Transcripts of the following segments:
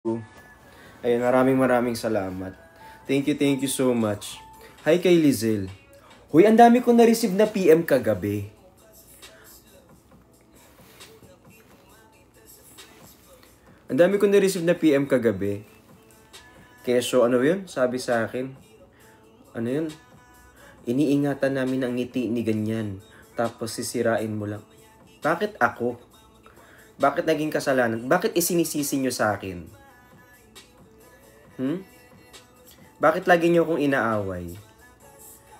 Ayun, maraming salamat. Thank you so much. Hi kay Lizel. Hoy, ang dami ko na-receive na PM kagabi. Ang dami ko na-receive na PM kagabi. Keso, ano yun? Sabi sa akin. Ano yun? Iniingatan namin ang ngiti ni ganyan. Tapos sisirain mo lang. Bakit ako? Bakit naging kasalanan? Bakit isinisisi nyo sa akin? Bakit lagi nyo akong inaaway?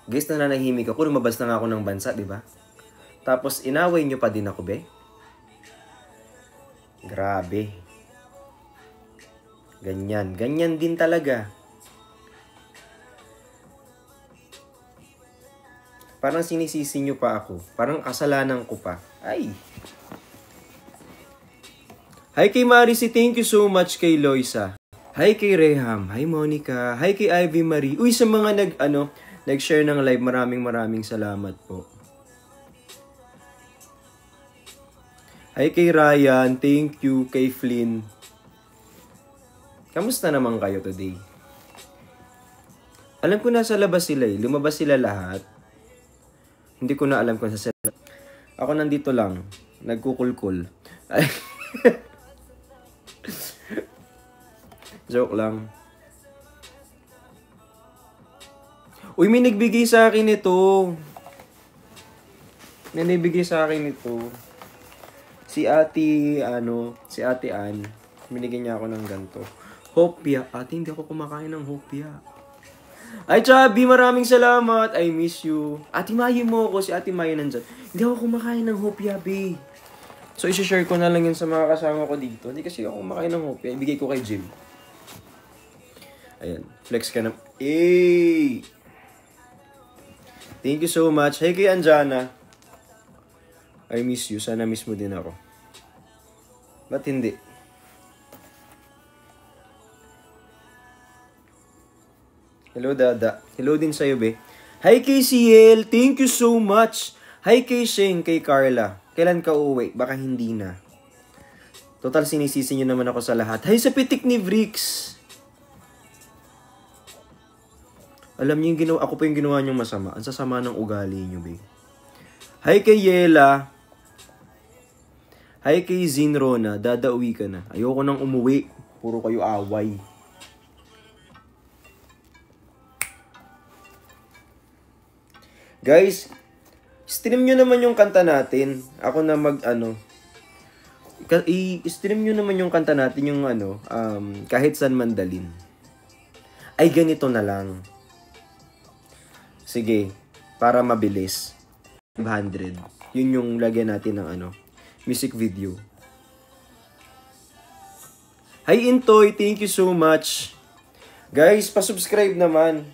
Guys, nananahimik ako. Lumabas na nga ako ng bansa, di ba? Tapos inaway nyo pa din ako, be? Grabe. Ganyan. Ganyan din talaga. Parang sinisisi nyo pa ako. Parang kasalanan ko pa. Ay. Hi kay Marcy, thank you so much kay Loisa. Hi kay Reham, hi Monica, hi kay Ivy Marie. Uy, sa mga nag-share ng live, maraming salamat po. Hi kay Ryan, thank you kay Flynn. Kamusta naman kayo today? Alam ko nasa labas sila eh. Lumabas sila lahat. Hindi ko na alam kung nasa sila. Ako nandito lang. Nagkukulkul. Ay. Joke lang. Uy, may nagbigay sa akin ito. May nagbigay sa akin ito. Si Ate Ann. Binigyan niya ako ng ganito. Hopia. Ate, hindi ako kumakain ng hopia. Ay, Chubby, maraming salamat. I miss you. Ate Mayi mo ako. Si Ate Mayi nandyan. Hindi ako kumakain ng hopia, be. So, isi-share ko na lang yun sa mga kasama ko dito. Hindi kasi ako kumakain ng hopia. Ibigay ko kay Jim. Ayan. Flex ka na. Hey! Thank you so much. Hey kay Anjana. I miss you. Sana miss mo din ako. Ba't hindi? Hello, Dada. Hello din sa'yo, be. Hi kay CL. Thank you so much. Hi kay Sheng, kay Carla. Kailan ka uuwi? Baka hindi na. Total, sinisisi nyo naman ako sa lahat. Hi sa pitik ni Vrix. Alam niyo yung ako pa yung ginawa niyong masama. Ang sasama ng ugali niyo, be. Hi kay Yela. Hi kay Zinrona. Dadauwi ka na. Ayoko nang umuwi. Puro kayo away. Guys, stream nyo naman yung kanta natin. Ako na i-stream nyo naman yung kanta natin, yung kahit saan mandalin. Ay, ganito na lang. Sige, para mabilis. 500. Yun yung lagyan natin ng music video. Hi Intoy, thank you so much. Guys, pa-subscribe naman.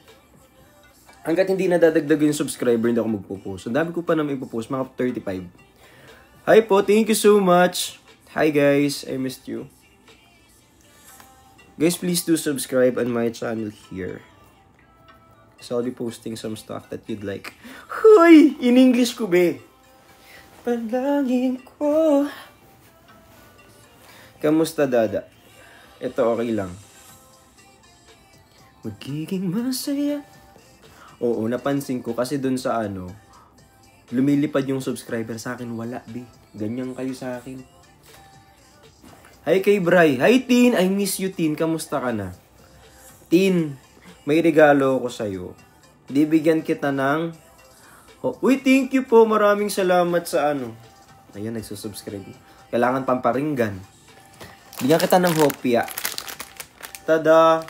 Hanggat hindi nadadagdag yung subscriber, hindi ako magpo-post. Ang dami ko pa naman ipopost, mga 35. Hi po, thank you so much. Hi guys, I missed you. Guys, please do subscribe on my channel here. So I'll be posting some stuff that you'd like. Hoy! In English ko, be. Panalangin ko. Kamusta, Dada? Ito, okay lang. Magiging masaya. Oo, napansin ko kasi dun sa lumilipad yung subscriber sa akin. Wala, be. Ganyan kayo sa akin. Hi kay Bray. Hi, Tin. I miss you, Tin. Kamusta ka na? Tin, may regalo ko sa'yo. Bibigyan kita ng... Uy, thank you po. Maraming salamat sa Ayan, nagsusubscribe. Kailangan pamparinggan. Bigyan kita ng hopia. Tada!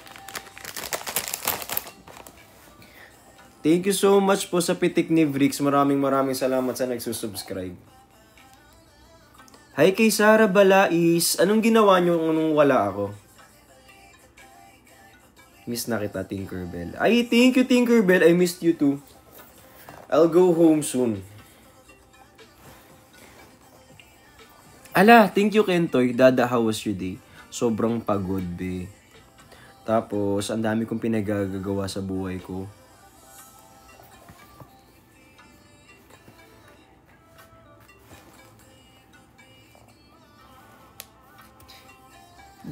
Thank you so much po sa pitik ni Vrix. Maraming salamat sa nagsusubscribe. Hi kay Sarah Balais. Anong ginawa nyo nung wala ako? Miss na kita, Tinkerbell. Ay, thank you, Tinkerbell. I missed you too. I'll go home soon. Ala, thank you, Kentoy. Dada, how was your day? Sobrang pagod, be. Tapos, ang dami kong pinagagagawa sa buhay ko.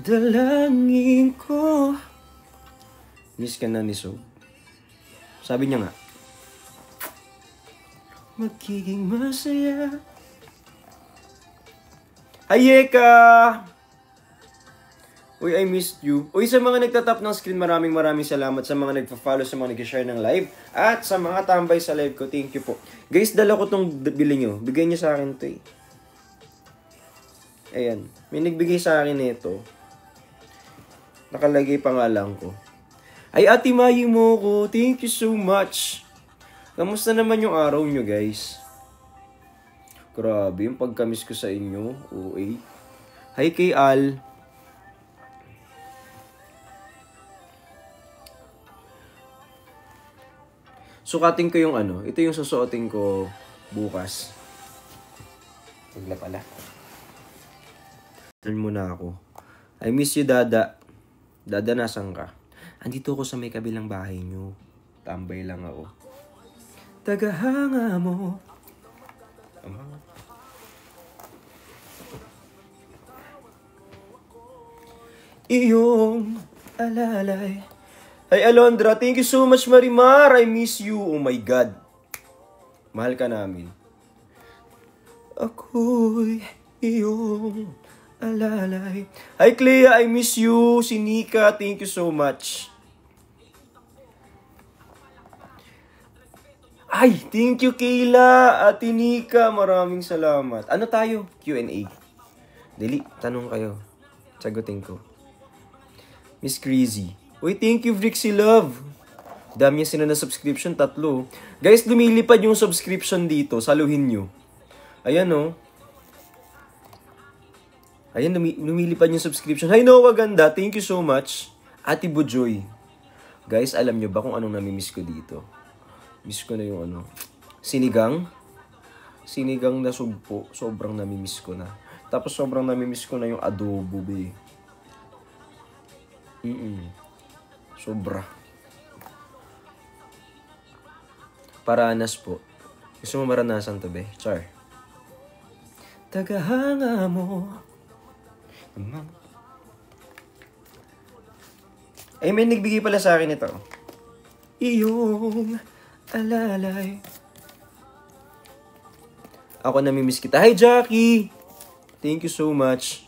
Dalangin ko. Miss ka na ni Sob. Sabi niya nga, magiging masaya. Ayeka! Uy, I missed you. Uy, sa mga nagtatap ng screen, maraming salamat. Sa mga nagpa-follow, sa mga nag-share ng live. At sa mga tambay sa live ko, thank you po. Guys, dala ko tong bili nyo. Bigay nyo sa akin to eh. Ayan. May nagbigay sa akin ito. Nakalagay pangalan ko. Ay, Ate Mayi mo ko. Thank you so much. Kamusta naman yung araw nyo, guys? Grabe, yung pagkamis ko sa inyo. OA. Hi kay Al. Sukatin ko yung ano. Ito yung susuotin ko bukas. Bigla pala. Turn muna ako. I miss you, Dada. Dada, nasan ka? Andito ako sa may kabilang bahay nyo. Tambay lang ako. Tagahanga mo. Iyong alalay. Ay, Alondra, thank you so much, Marimar. I miss you. Oh my God. Mahal ka namin. Ako'y iyong alalay. Hi, Clea, I miss you. Si Nika, thank you so much. Ay, thank you, Kayla. Ate Nika, maraming salamat. Ano tayo? Q&A. Dali, tanong kayo. Sagutin ko. Miss Crazy. Uy, thank you, Vrixie Love. Dami niya sila na subscription, 3. Guys, lumilipad yung subscription dito. Saluhin nyo. Ayan, oh. Ayan, lumilipad yung subscription. Hi, Noah Ganda. Thank you so much. Ate Bujoy. Guys, alam nyo ba kung anong namimiss ko dito? Miss ko na yung ano. Sinigang. Sinigang na sugpo. Sobrang namimiss ko na. Tapos sobrang namimiss ko na yung adobo, be. Sobra. Paranas po. Gusto mo maranasan to, be? Char. Tagahanga mo. Ay, may nagbigay pala sa akin ito. Iyong alalay. Ako namimiss kita. Hi, Jackie! Thank you so much.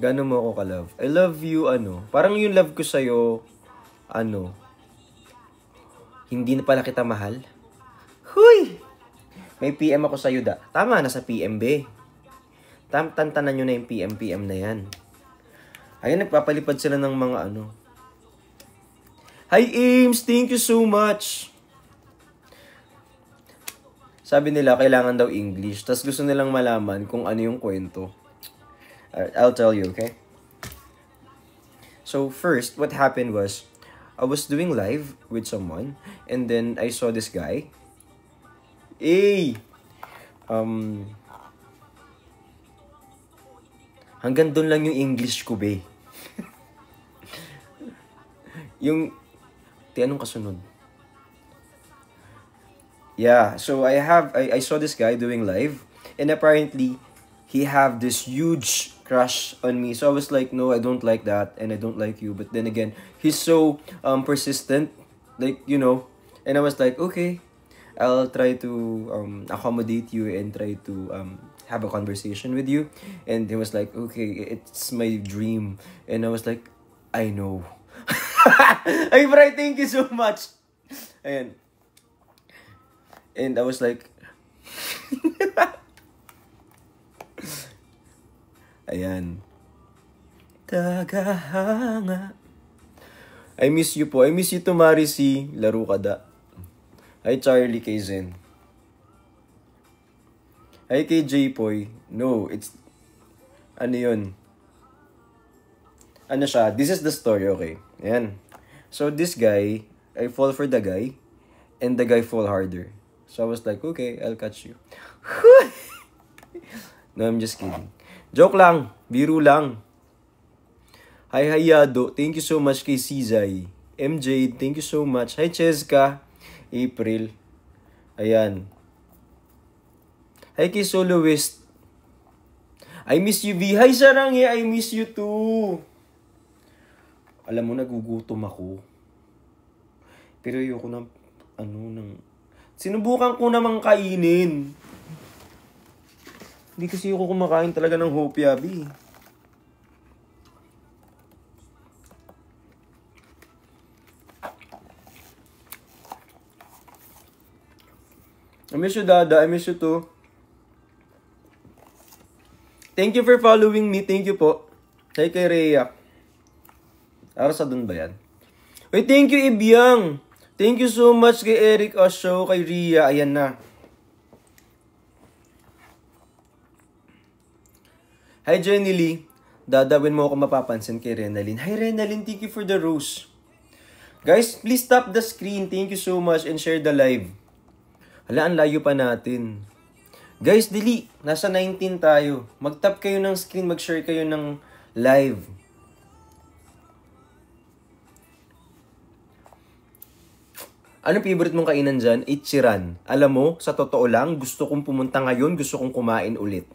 Gano'n mo ako ka-love? I love you, ano. Parang yung love ko sa'yo, ano. Hindi na pala kita mahal. Huy! May PM ako sa'yo, da. Tama, nasa PMB. Tantanan nyo na yung PM na yan. Ayun, nagpapalipad sila ng mga ano. Hi, Ames! Thank you so much! Sabi nila, kailangan daw English. Tapos gusto nilang malaman kung ano yung kwento. I'll tell you, okay? So, first, what happened was, I was doing live with someone, and then I saw this guy. Hey! Hanggang doon lang yung English ko, be. Yung, anong kasunod? Yeah, so I saw this guy doing live, and apparently, he have this huge crush on me. So I was like, no, I don't like that, and I don't like you. But then again, he's so persistent, like, you know, and I was like, okay, I'll try to accommodate you and try to have a conversation with you. And he was like, okay, it's my dream. And I was like, I know. Ay, Bri, thank you so much. Ayan. And I was like, ayan. Tagahanga. I miss you po. I miss you to Marisi. Laro ka da. Hi, Charlie kay Zen. Hi, kay J-Poy. No, it's... Ano yun? Ano siya? This is the story, okay? Ayan. So, this guy, I fall for the guy, and the guy fall harder. So, I was like, okay, I'll catch you. No, I'm just kidding. Joke lang. Biro lang. Hi, Hayado. Thank you so much kay Cizay. MJ, thank you so much. Hi, Cheska. April. Ayan. Hi, kay Soloist. I miss you, V. Hi, Sarangi. I miss you too. Alam mo, nagugutom ako. Pero ayoko ng, sinubukan ko namang kainin. Hindi kasi ako kumakain talaga ng hopya, V. I miss you, Dada. I miss you too. Thank you for following me. Thank you po. Hi kay Rhea. Arasa dun ba yan? Wait, thank you, Ibyang. Thank you so much kay Eric Osho, kay Rhea. Ayan na. Hi, Jenny Lee. Dadawin mo ako mapapansin kay Renalyn. Hi, Renalyn. Thank you for the rose. Guys, please tap the screen. Thank you so much and share the live. Hala, ang layo pa natin. Guys, dili. Nasa 19 tayo. Mag-tap kayo ng screen. Mag-share kayo ng live. Anong favorite mong kainan dyan? Ichiran. Alam mo, sa totoo lang, gusto kong pumunta ngayon. Gusto kong kumain ulit.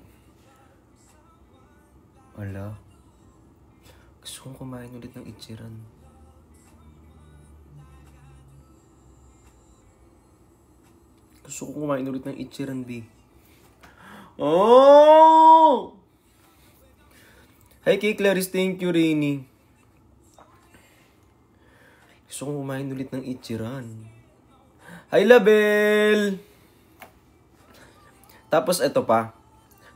Wala. Gusto kong kumain ulit ng Ichiran. Gusto kong kumain ulit ng Ichiran, B. Oh! Hi kay Clarice, thank you, Rainy. Gusto kong kumain ulit ng Ichiran. Hi, Label! Tapos ito pa.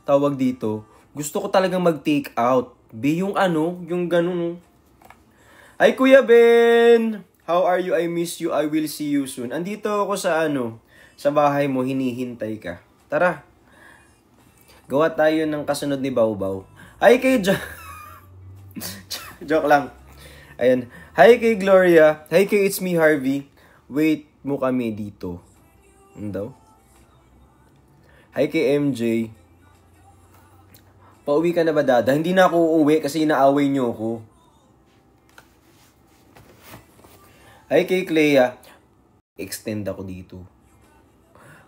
Tawag dito. Gusto ko talagang mag-take out. B, yung yung ganun. Hi, Kuya Ben! How are you? I miss you. I will see you soon. Andito ako sa sa bahay mo, hinihintay ka. Tara. Gawa tayo ng kasunod ni Bawbaw. Hi kay Joke lang. Ayan. Hi kay Gloria. Hi kay It's Me Harvey. Wait mo kami dito. Ano daw? Hi kay MJ. Pauwi ka na ba, Dada? Hindi na ako uuwi kasi inaaway niyo ako. Hi kay Clea. Extend ako dito.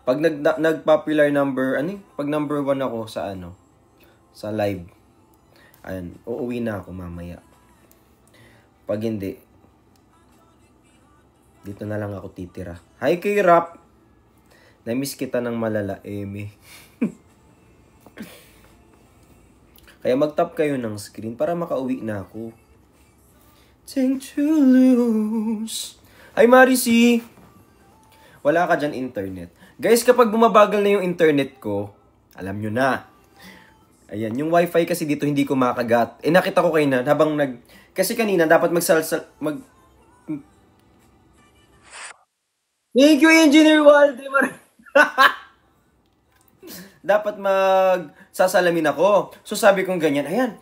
Pag nag-popular number, pag number 1 ako sa sa live. Ayan, uuwi na ako mamaya. Pag hindi, dito na lang ako titira. Hi kay Rap. Na-miss kita ng malala, Eme. Kaya mag-tap kayo ng screen para makauwi na ako. Think to lose. Hi, Marcy. Wala ka dyan internet. Guys, kapag bumabagal na yung internet ko, alam nyo na. Ayan, yung wifi kasi dito hindi ko makagat. Nakita ko kayo na habang kasi kanina dapat Thank you, Engineer Waldemar. Dapat magsasalamin ako. So sabi kong ganyan, ayan,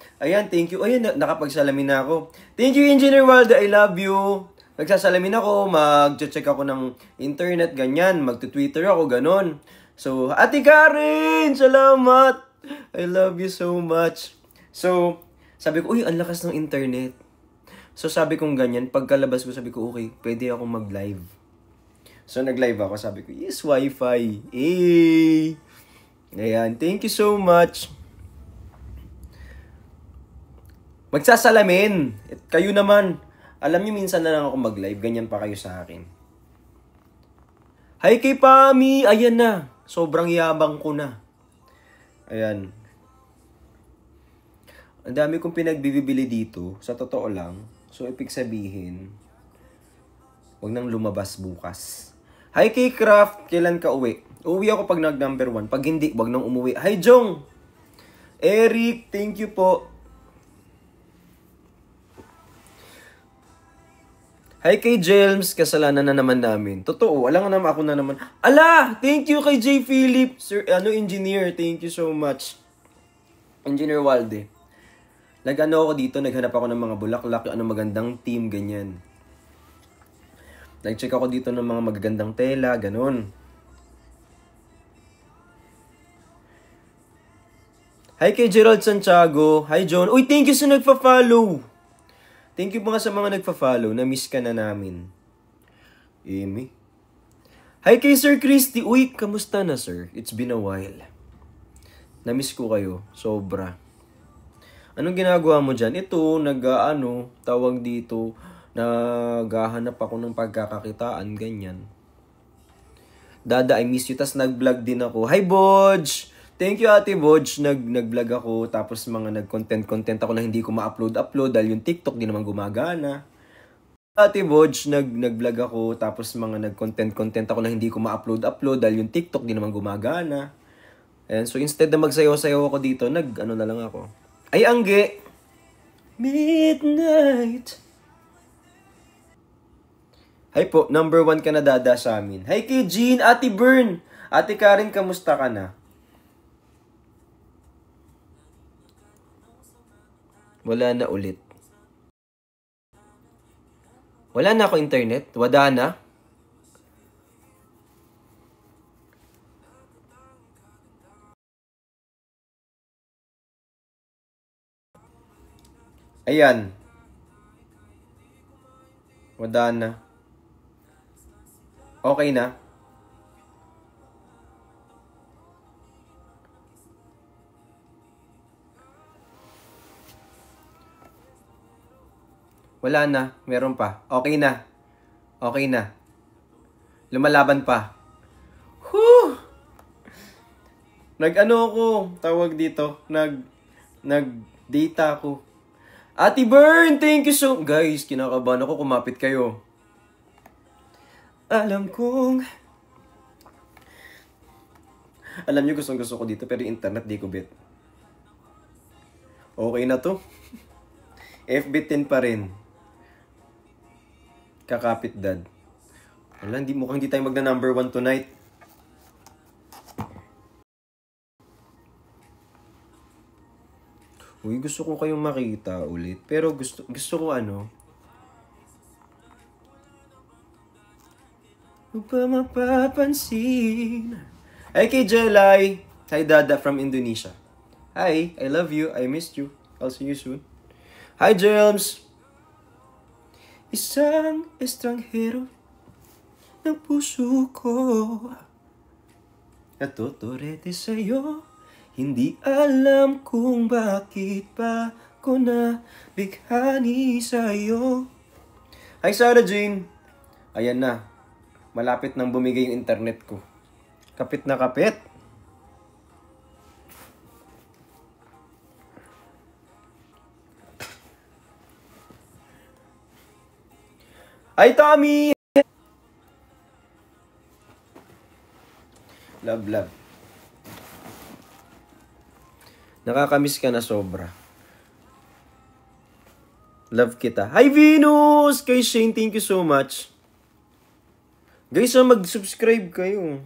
thank you. Ayan, nakapagsalamin na ako. Thank you, Engineer Waldo, I love you. Magsasalamin ako, mag-check ako ng internet, ganyan. Mag-Twitter ako, ganon. So, Ate Karen, salamat. I love you so much. So, sabi ko, ang lakas ng internet. So, sabi kong ganyan, pagkalabas ko, sabi ko, okay, pwede akong mag-live. So, nag-live ako, sabi ko, yes, wifi. Hey! Ayan, thank you so much. Magsasalamin. At kayo naman, alam niyo minsan na lang ako mag-live, ganyan pa kayo sa akin. Hi kay Pami! Ayan na. Sobrang yabang ko na. Ayan. Ang dami kong pinagbibili dito, sa totoo lang. So, ibig sabihin, huwag nang lumabas bukas. Hi kay Craft, kailan ka uwi? Uwi ako pag nag-number 1. Pag hindi, huwag nang umuwi. Hi Jong! Eric, thank you po. Hi kay James, kasalanan na naman namin. Totoo, alam nga naman ako na naman. Ala! Thank you kay J. Philip. Sir, engineer, thank you so much. Engineer Walde. Ako dito, naghanap ako ng mga bulaklak, magandang team, ganyan. Nag-check ako dito ng mga magagandang tela, ganun. Hi kay Gerald Santiago. Hi John. Uy, thank you sa nagpa-follow. Thank you mga sa mga nagpa-follow. Na-miss ka na namin. Amy. Hi kay Sir Christy. Uy, kamusta na sir? It's been a while. Na-miss ko kayo. Sobra. Anong ginagawa mo dyan? Ito, tawag dito, naghahanap ako ng pagkakakitaan, ganyan. Dada, I miss you. Tas nag-vlog din ako. Hi, Bodge! Thank you, Ate Bodge. Nag-vlog ako. Tapos mga nag-content ako na hindi ko ma-upload dahil yung TikTok di naman gumagana. Ate Bodge, nag-vlog ako. Tapos mga nag-content ako na hindi ko ma-upload dahil yung TikTok di naman gumagana. And so instead na magsayaw-sayaw ako dito, na lang ako. Ay, Angge! Midnight! Hi po, number 1 ka na dada sa amin. Hi kay Jean, Ate Bern. Ate Karen, kamusta ka na? Wala na ulit. Wala na ako internet? Wala na? Ayan. Wala na. Okay na? Wala na. Meron pa. Okay na. Okay na. Lumalaban pa. Whew! Ako, tawag dito. Nag-data ako. Ate Bern, thank you so... Guys, kinakabahan ako, kumapit kayo. Alam niyo gusto ko dito, pero internet di ko bet. Okay na to. FB10 pa rin. Kakapit dad. Wala, mukhang hindi tayo magna number 1 tonight. Uy, gusto ko kayong makita ulit. Pero gusto ko pa mapapansin. Hi kay Jelay. Hi Dada from Indonesia. Hi, I love you. I missed you. I'll see you soon. Hi Jelms. Isang estranghero ng puso ko. Natuturete sa'yo. Hindi alam kung bakit pa ko na bighani sa'yo. Hi Sarah Jane. Ayan na. Malapit nang bumigay yung internet ko. Kapit na kapit. Hi Tommy! Love. Nakakamiss ka na sobra. Love kita. Hi Venus! Kay Shane, thank you so much. Guys, mag-subscribe kayo.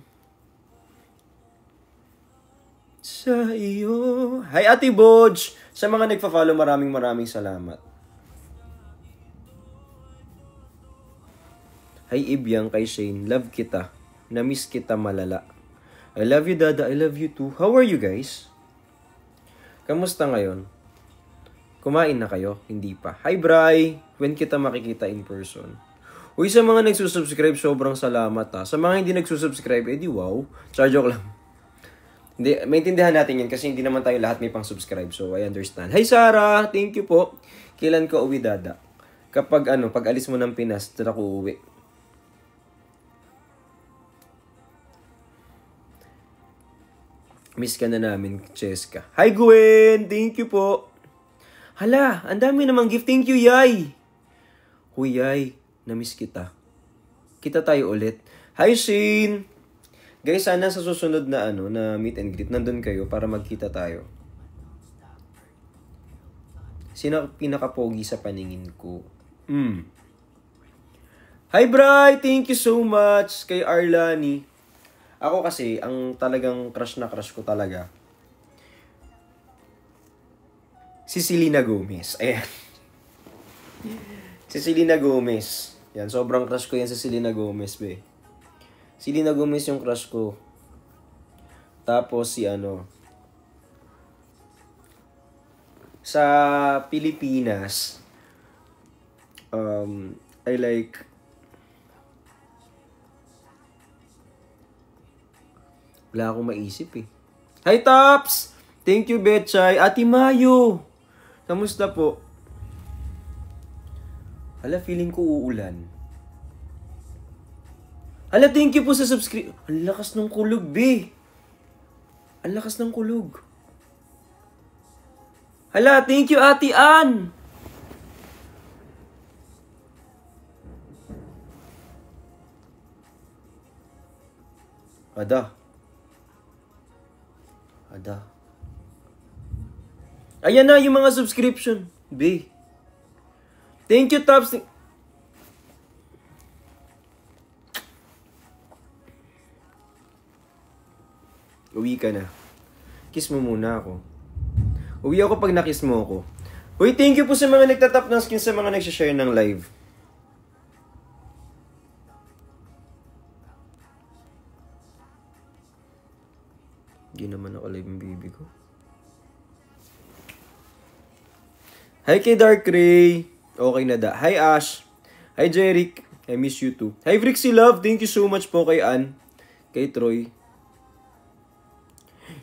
Sa iyo. Hi Ate Bodge! Sa mga nagpa-follow, maraming salamat. Hi Ibyang, kay Shane. Love kita. Namiss kita malala. I love you Dada. I love you too. How are you guys? Kamusta ngayon? Kumain na kayo? Hindi pa. Hi Bri! When kita makikita in person? Uy, sa mga nagsusubscribe, sobrang salamat ha. Sa mga hindi nagsusubscribe, edi wow. Joke lang. Hindi, maintindihan natin yan kasi hindi naman tayo lahat may pang-subscribe. So, I understand. Hi Sarah! Thank you po. Kailan ka uwi Dada? Kapag pag alis mo ng Pinas, dito ako uwi. Miss ka na namin, Cheska. Hi Gwen! Thank you po. Hala, ang dami namang gift. Thank you, Yay! Huy, Yay. Namiss kita. Kita tayo ulit. Hi, Shane! Guys, sana sa susunod na na meet and greet, nandun kayo para magkita tayo. Sino pinaka-pogi sa paningin ko? Hi, Bri! Thank you so much kay Arlani. Ako kasi, ang talagang crush na crush ko talaga, si Selena Gomez. Ayan. Si Selena Gomez. Yan, sobrang crush ko yan si Selena Gomez, be. Selena Gomez yung crush ko. Tapos si sa Pilipinas, I like wala akong maisip eh. Hi Tops! Thank you Betchay. Ate Mayo! Kamusta po? Hala, feeling ko uulan. Hala, thank you po sa subscribe. Ang lakas ng kulog, be. Ang lakas ng kulog. Hala, thank you, Ate Ann. Ada. Ayan na yung mga subscription, be. Thank you, Tops. Uwi ka na. Kiss mo muna ako. Uwi ako pag nakiss mo ako. Uy, thank you po sa mga nagtatap ng skin, sa mga nagsashare ng live. Hindi naman ako live yung baby ko. Hi kay Dark Ray. Okay na da. Hi Ash. Hi Jeric. I miss you too. Hi Vrixie Love. Thank you so much po kay Ann. Kay Troy.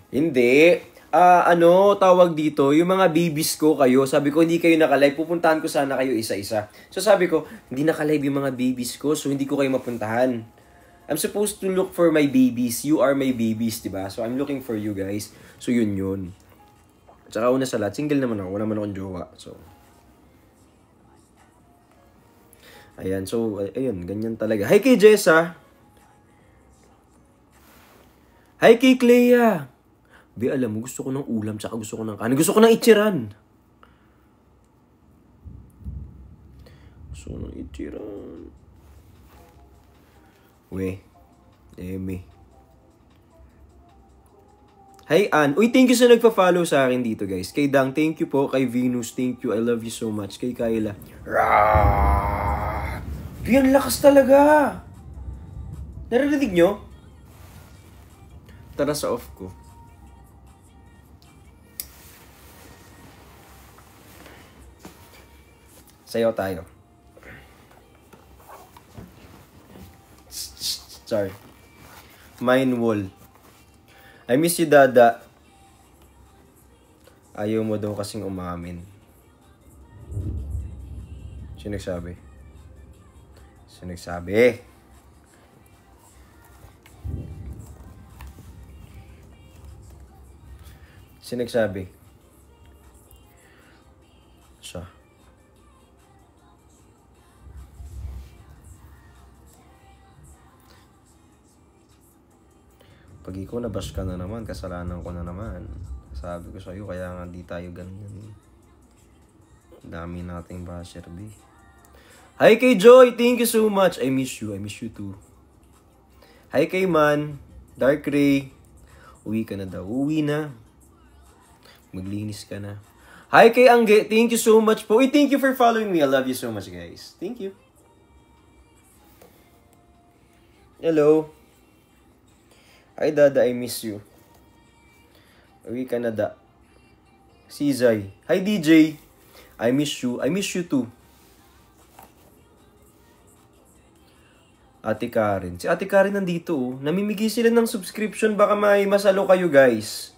Hindi. Tawag dito, yung mga babies ko kayo, sabi ko hindi kayo nakalive, pupuntahan ko sana kayo isa-isa. So sabi ko, hindi nakalive yung mga babies ko, so hindi ko kayo mapuntahan. I'm supposed to look for my babies. You are my babies, diba? So I'm looking for you guys. So yun. Tsaka una sa lahat, single naman ako. Wala naman akong jowa. So, ayan. So, ayun. Ganyan talaga. Hi kay Jessa. Hi kay Clea. Be, alam mo, gusto ko ng ulam, tsaka gusto ko ng kanin. Gusto ko ng ichiran. Gusto ko ng ichiran. Eme. Hi, Ann. Uy, thank you sa nagpa-follow sa akin dito, guys. Kay Dang, thank you po. Kay Venus, thank you. I love you so much. Kay Kyla. Yan, lakas talaga. Narinig nyo? Tara sa off ko. Sayaw tayo. Sorry. Mine wall. I miss you, Dada. Ayaw mo daw kasing umamin. Sino nagsabi? Siya. Pag ikaw nabash ka na naman, kasalanan ko na naman. Sabi ko sa'yo, kaya nga di tayo ganyan. Dami nating basher, be. Hi kay Joy, thank you so much. I miss you too. Hi kay Man, Dark Ray. Uwi ka na daw. Uwi na. Maglinis ka na. Hi kay Angge, thank you so much po. Thank you for following me. I love you so much, guys. Thank you. Hello. Hi, Dada, I miss you. Uwi ka na da. Si Zay. Hi, DJ. I miss you. I miss you too. Ate Karen. Si Ate Karen nandito, oh. Namimigay sila ng subscription. Baka may masalo kayo, guys.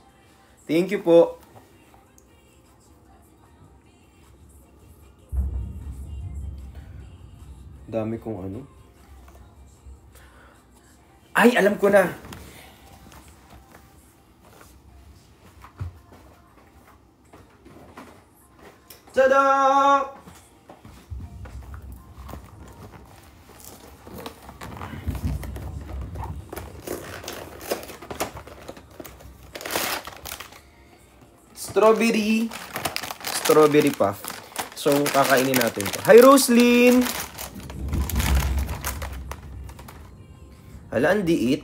Thank you po. Dami kong ano. Ay, alam ko na. Tada! Strawberry puff. So, kakainin natin ito. Hi, Roslyn! Hala, ang diit.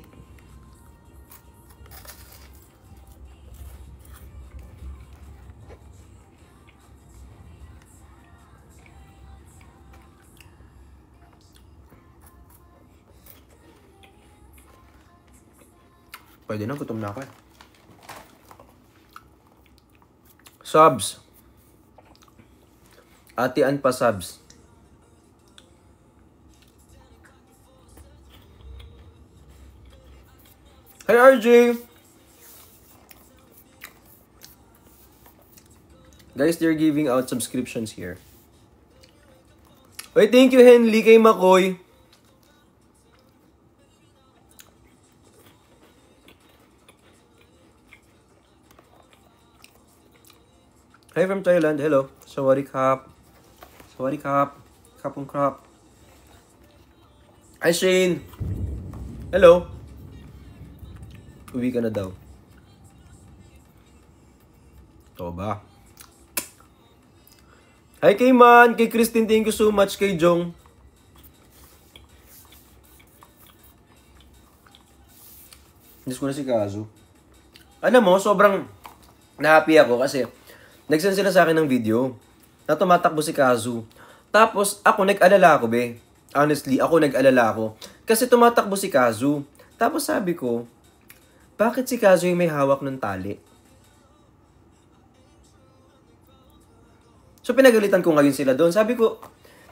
Pwede na, gutom na ako eh. Subs. Ate Ann pa subs. Hi RJ! Guys, they're giving out subscriptions here. Wait, thank you, Henley, kay Makoy. Hi from Thailand. Hello. Sawadee-kap. Sawadee-kap. Kapong krap. Hi, Shane. Hello. Uwi ka na daw. Ito ba? Hi, kay Man. Kay Christine, thank you so much. Kay Jong. Miss ko na si Kazu. Alam mo, sobrang na-happy ako kasi nag-send sila sa akin ng video na tumatakbo si Kazu. Tapos, ako nag-alala ako, be. Honestly, ako nag-alala ako. Kasi tumatakbo si Kazu. Tapos sabi ko, bakit si Kazu yung may hawak ng tali? So, pinagalitan ko ngayon sila doon. Sabi ko,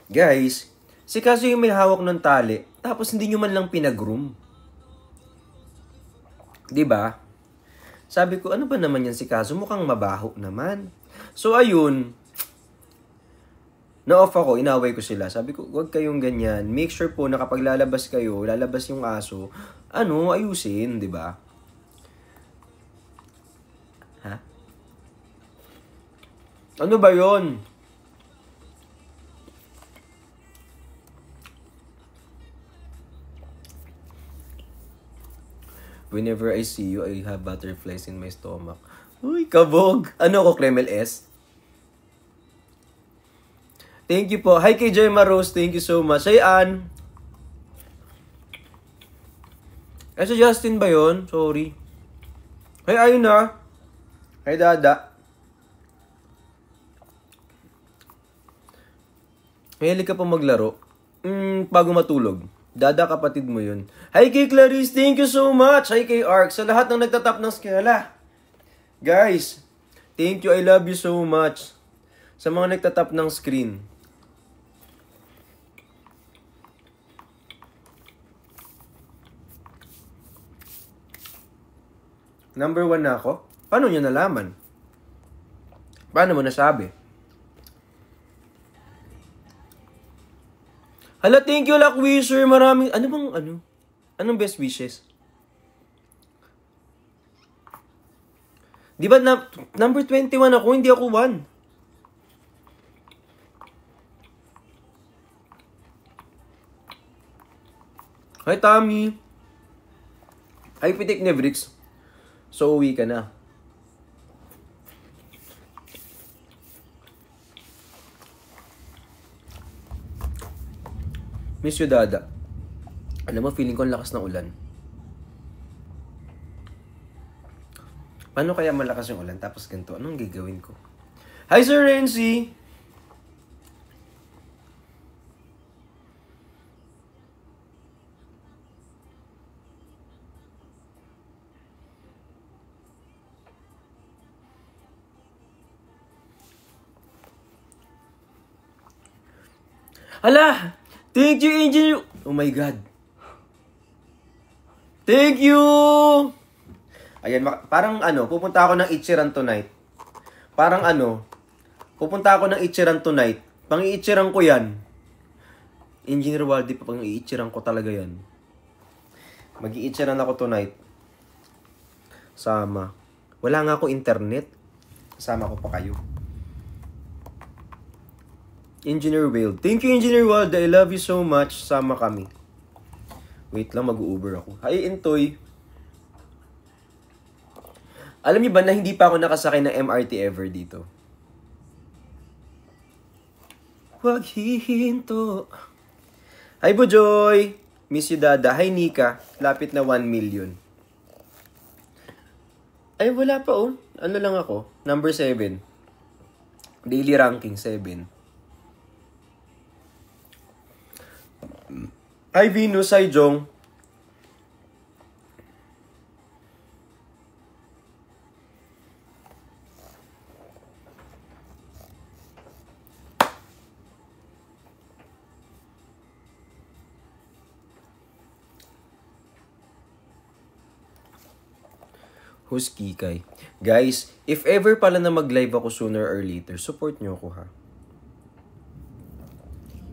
guys, si Kazu yung may hawak ng tali. Tapos, hindi nyo man lang pinag-groom. Diba? Sabi ko, ano ba naman yan si Kazu? Mukhang mabaho naman. So, ayun. Na-off ako, inaway ko sila. Sabi ko, huwag kayong ganyan. Make sure po na kapag lalabas kayo, lalabas yung aso, ayusin, di ba? Ha? Ano ba yon? Whenever I see you, I have butterflies in my stomach. Uy, kabog! Ano ko, Kremel S? Thank you po. Hi kay Gemma Rose. Thank you so much. Hi, Ann. Ay, si Justin ba yun? Sorry. Hi, ayun na. Hi, Dada. Mahilig ka pa maglaro? Bago matulog. Dada, kapatid mo yun. Hi kay Clarice. Thank you so much. Hi kay Ark. Sa lahat ng nagtatap ng skala. Guys, thank you. I love you so much. Sa mga nagtatap ng screen. Number 1 na ako? Paano nyo nalaman? Paano mo nasabi? Hala, thank you, Lackwisher. Maraming, Anong best wishes? Di ba number 21 ako, hindi ako 1. Hi, Tommy. Hi, Pitik Nevrix. So, uwi ka na. Miss you, Dada. Alam mo, feeling ko ang lakas ng ulan. Paano kaya malakas yung ulan tapos ganito? Anong gagawin ko? Hi, Sir Renzi! Hala! Thank you, Angel! Oh my God! Thank you! Ayan, parang pupunta ako ng Ichiran tonight. Pupunta ako ng Ichiran tonight. Pang-iichiran ko yan. Engineer Waldi, pang-iichiran ko talaga yan. Mag-iichiran ako tonight. Sama. Wala nga ako internet. Sama ko pa kayo. Engineer Whale. Thank you, Engineer Whale. I love you so much. Sama kami. Wait lang, mag-Uber ako. Hi, Intoy. Alam niyo ba na hindi pa ako nakasakay ng MRT ever dito? Huwag hihinto. Hi, Bujoy. Miss you, Dada. Hi, Nika. Lapit na 1 million. Ay, wala pa oh. Ano lang ako? Number 7. Daily ranking 7. Hi, Venus. Hi, Jong. Who's Kikay? Guys, if ever pala na mag-live ako sooner or later, support nyo ako ha.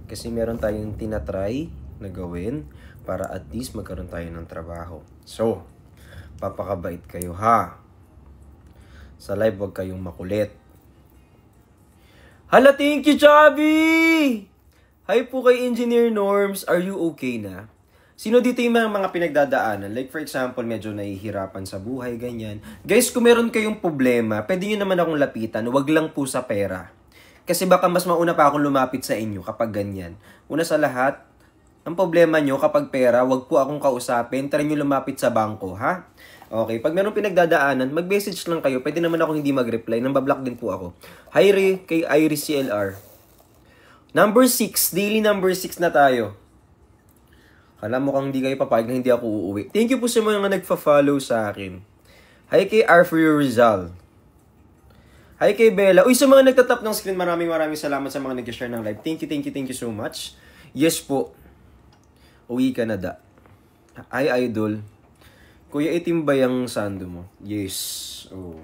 Kasi meron tayong tinatry na gawin para at least magkaroon tayo ng trabaho. So, papakabait kayo ha. Sa live, wag kayong makulit. Hala, thank you, Chubby! Hi po kay Engineer Norms. Are you okay na? Sino dito yung mga pinagdadaanan? Like for example, medyo nahihirapan sa buhay, ganyan. Guys, kung meron kayong problema, pwede nyo naman akong lapitan. Wag lang po sa pera. Kasi baka mas mauna pa akong lumapit sa inyo kapag ganyan. Una sa lahat, ang problema nyo kapag pera, wag po akong kausapin. Try nyo lumapit sa bangko, ha? Okay, pag meron pinagdadaanan, mag-message lang kayo. Pwede naman akong hindi mag-reply. Nambablock din po ako. Hi, kay Iris CLR. Number 6. Daily number 6 na tayo. Kala mo kang hindi kayo papayag na hindi ako uuwi. Thank you po sa mga nagfa-follow sa akin. Hi kay Arthur Rizal. Hi kay Bella. Uy, sa mga nagtatap ng screen, maraming salamat sa mga nag-share ng live. Thank you so much. Yes po. Uwi ka na da. Hi, idol. Kuya, itim ba yung sando mo? Yes. Oh.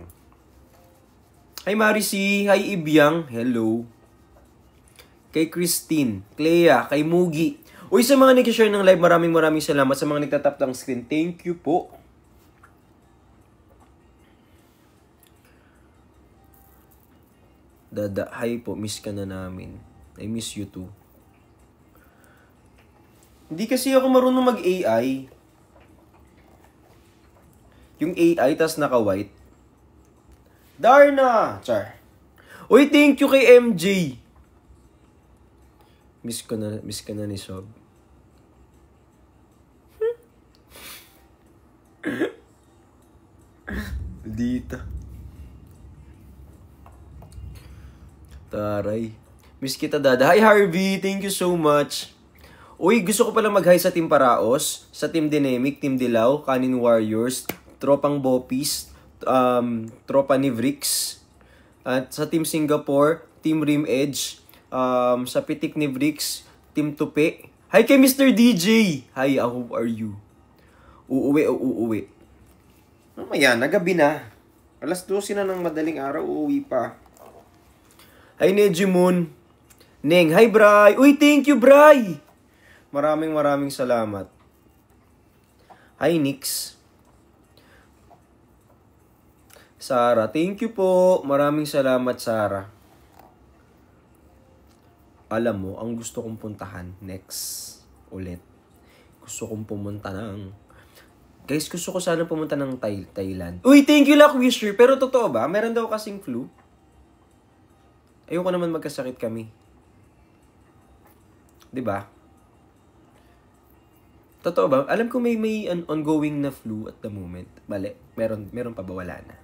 Hi, Marcy. Hi, Ibyang. Hello. Kay Christine. Clea. Kay Mugi. Uy, sa mga nag-share ng live, maraming salamat. Sa mga nagtatap ng screen, thank you po. Dada, hi po. Miss ka na namin. I miss you too. Hindi kasi ako marunong mag-AI. Yung AI, tas naka-white. Darna! Char. Uy, thank you kay MJ. Miss ka na ni Sob. Dita. Taray. Miss kita, Dada. Hi, Harvey. Thank you so much. Uy, gusto ko pala mag-hi sa Team Paraos, sa Team Dynamic, Team Dilaw, Kanin Warriors, Tropang Bopis, Tropa ni Vrix, at sa Team Singapore, Team Rim Edge, sa Pitik ni Vrix, Team Tupi. Hi kay Mr. DJ! Hi, how are you? Uuwi. Mamaya na, gabi na. Alas 12 na ng madaling araw, uuwi pa. Hi, Nejimon. Neng, hi, Bray. Uy, thank you, Bray. Maraming salamat. Hi, Nix. Sarah, thank you po. Maraming salamat, Sarah. Alam mo, ang gusto kong puntahan next ulit. Gusto kong pumunta ng... Guys, gusto ko sana pumunta ng Thailand. Uy, thank you, Lackwisher. Pero totoo ba? Meron daw kasing flu. Ayoko naman magkasakit kami. 'Di ba? Totoo ba? Alam ko may ongoing na flu at the moment. Mali. Meron pa ba? Wala na.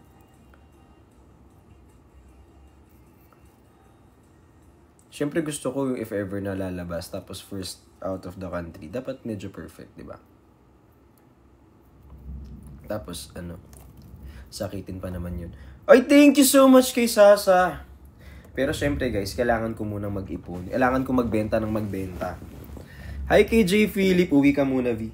Siyempre gusto ko yung if ever na lalabas tapos first out of the country. Dapat medyo perfect, di ba? Tapos, sakitin pa naman yun. Ay, thank you so much kay Sasa. Pero syempre guys, kailangan ko munang mag-ipon. Kailangan ko magbenta ng magbenta. Hi kay J. Philip, uwi ka muna, V.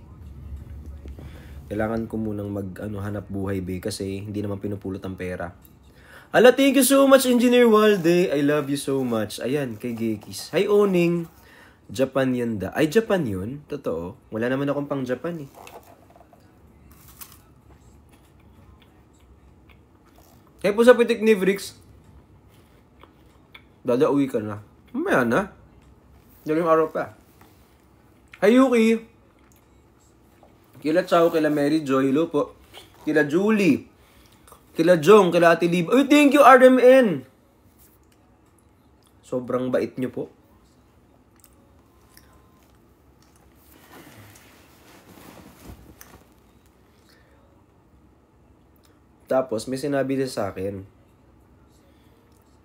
Kailangan ko munang hanap buhay, B, kasi hindi naman pinupulot ang pera. Hala, thank you so much, Engineer Walde. I love you so much. Ayan, kay Gekis. Hi, Oning. Japan yun da. Ay, Japan yun? Totoo. Wala naman akong pang Japan eh. Kaya po sa Pitik ni Vrix. Dada, uwi ka na. Mamaya na. Daling araw pa. Hi, Yuki. Kila Chao, kila Mary Joy, hello po. Kila Julie. Kila Jong, kila Ate Lib. Uy, thank you, RMN. Sobrang bait nyo po. Tapos, may sinabi din sa akin.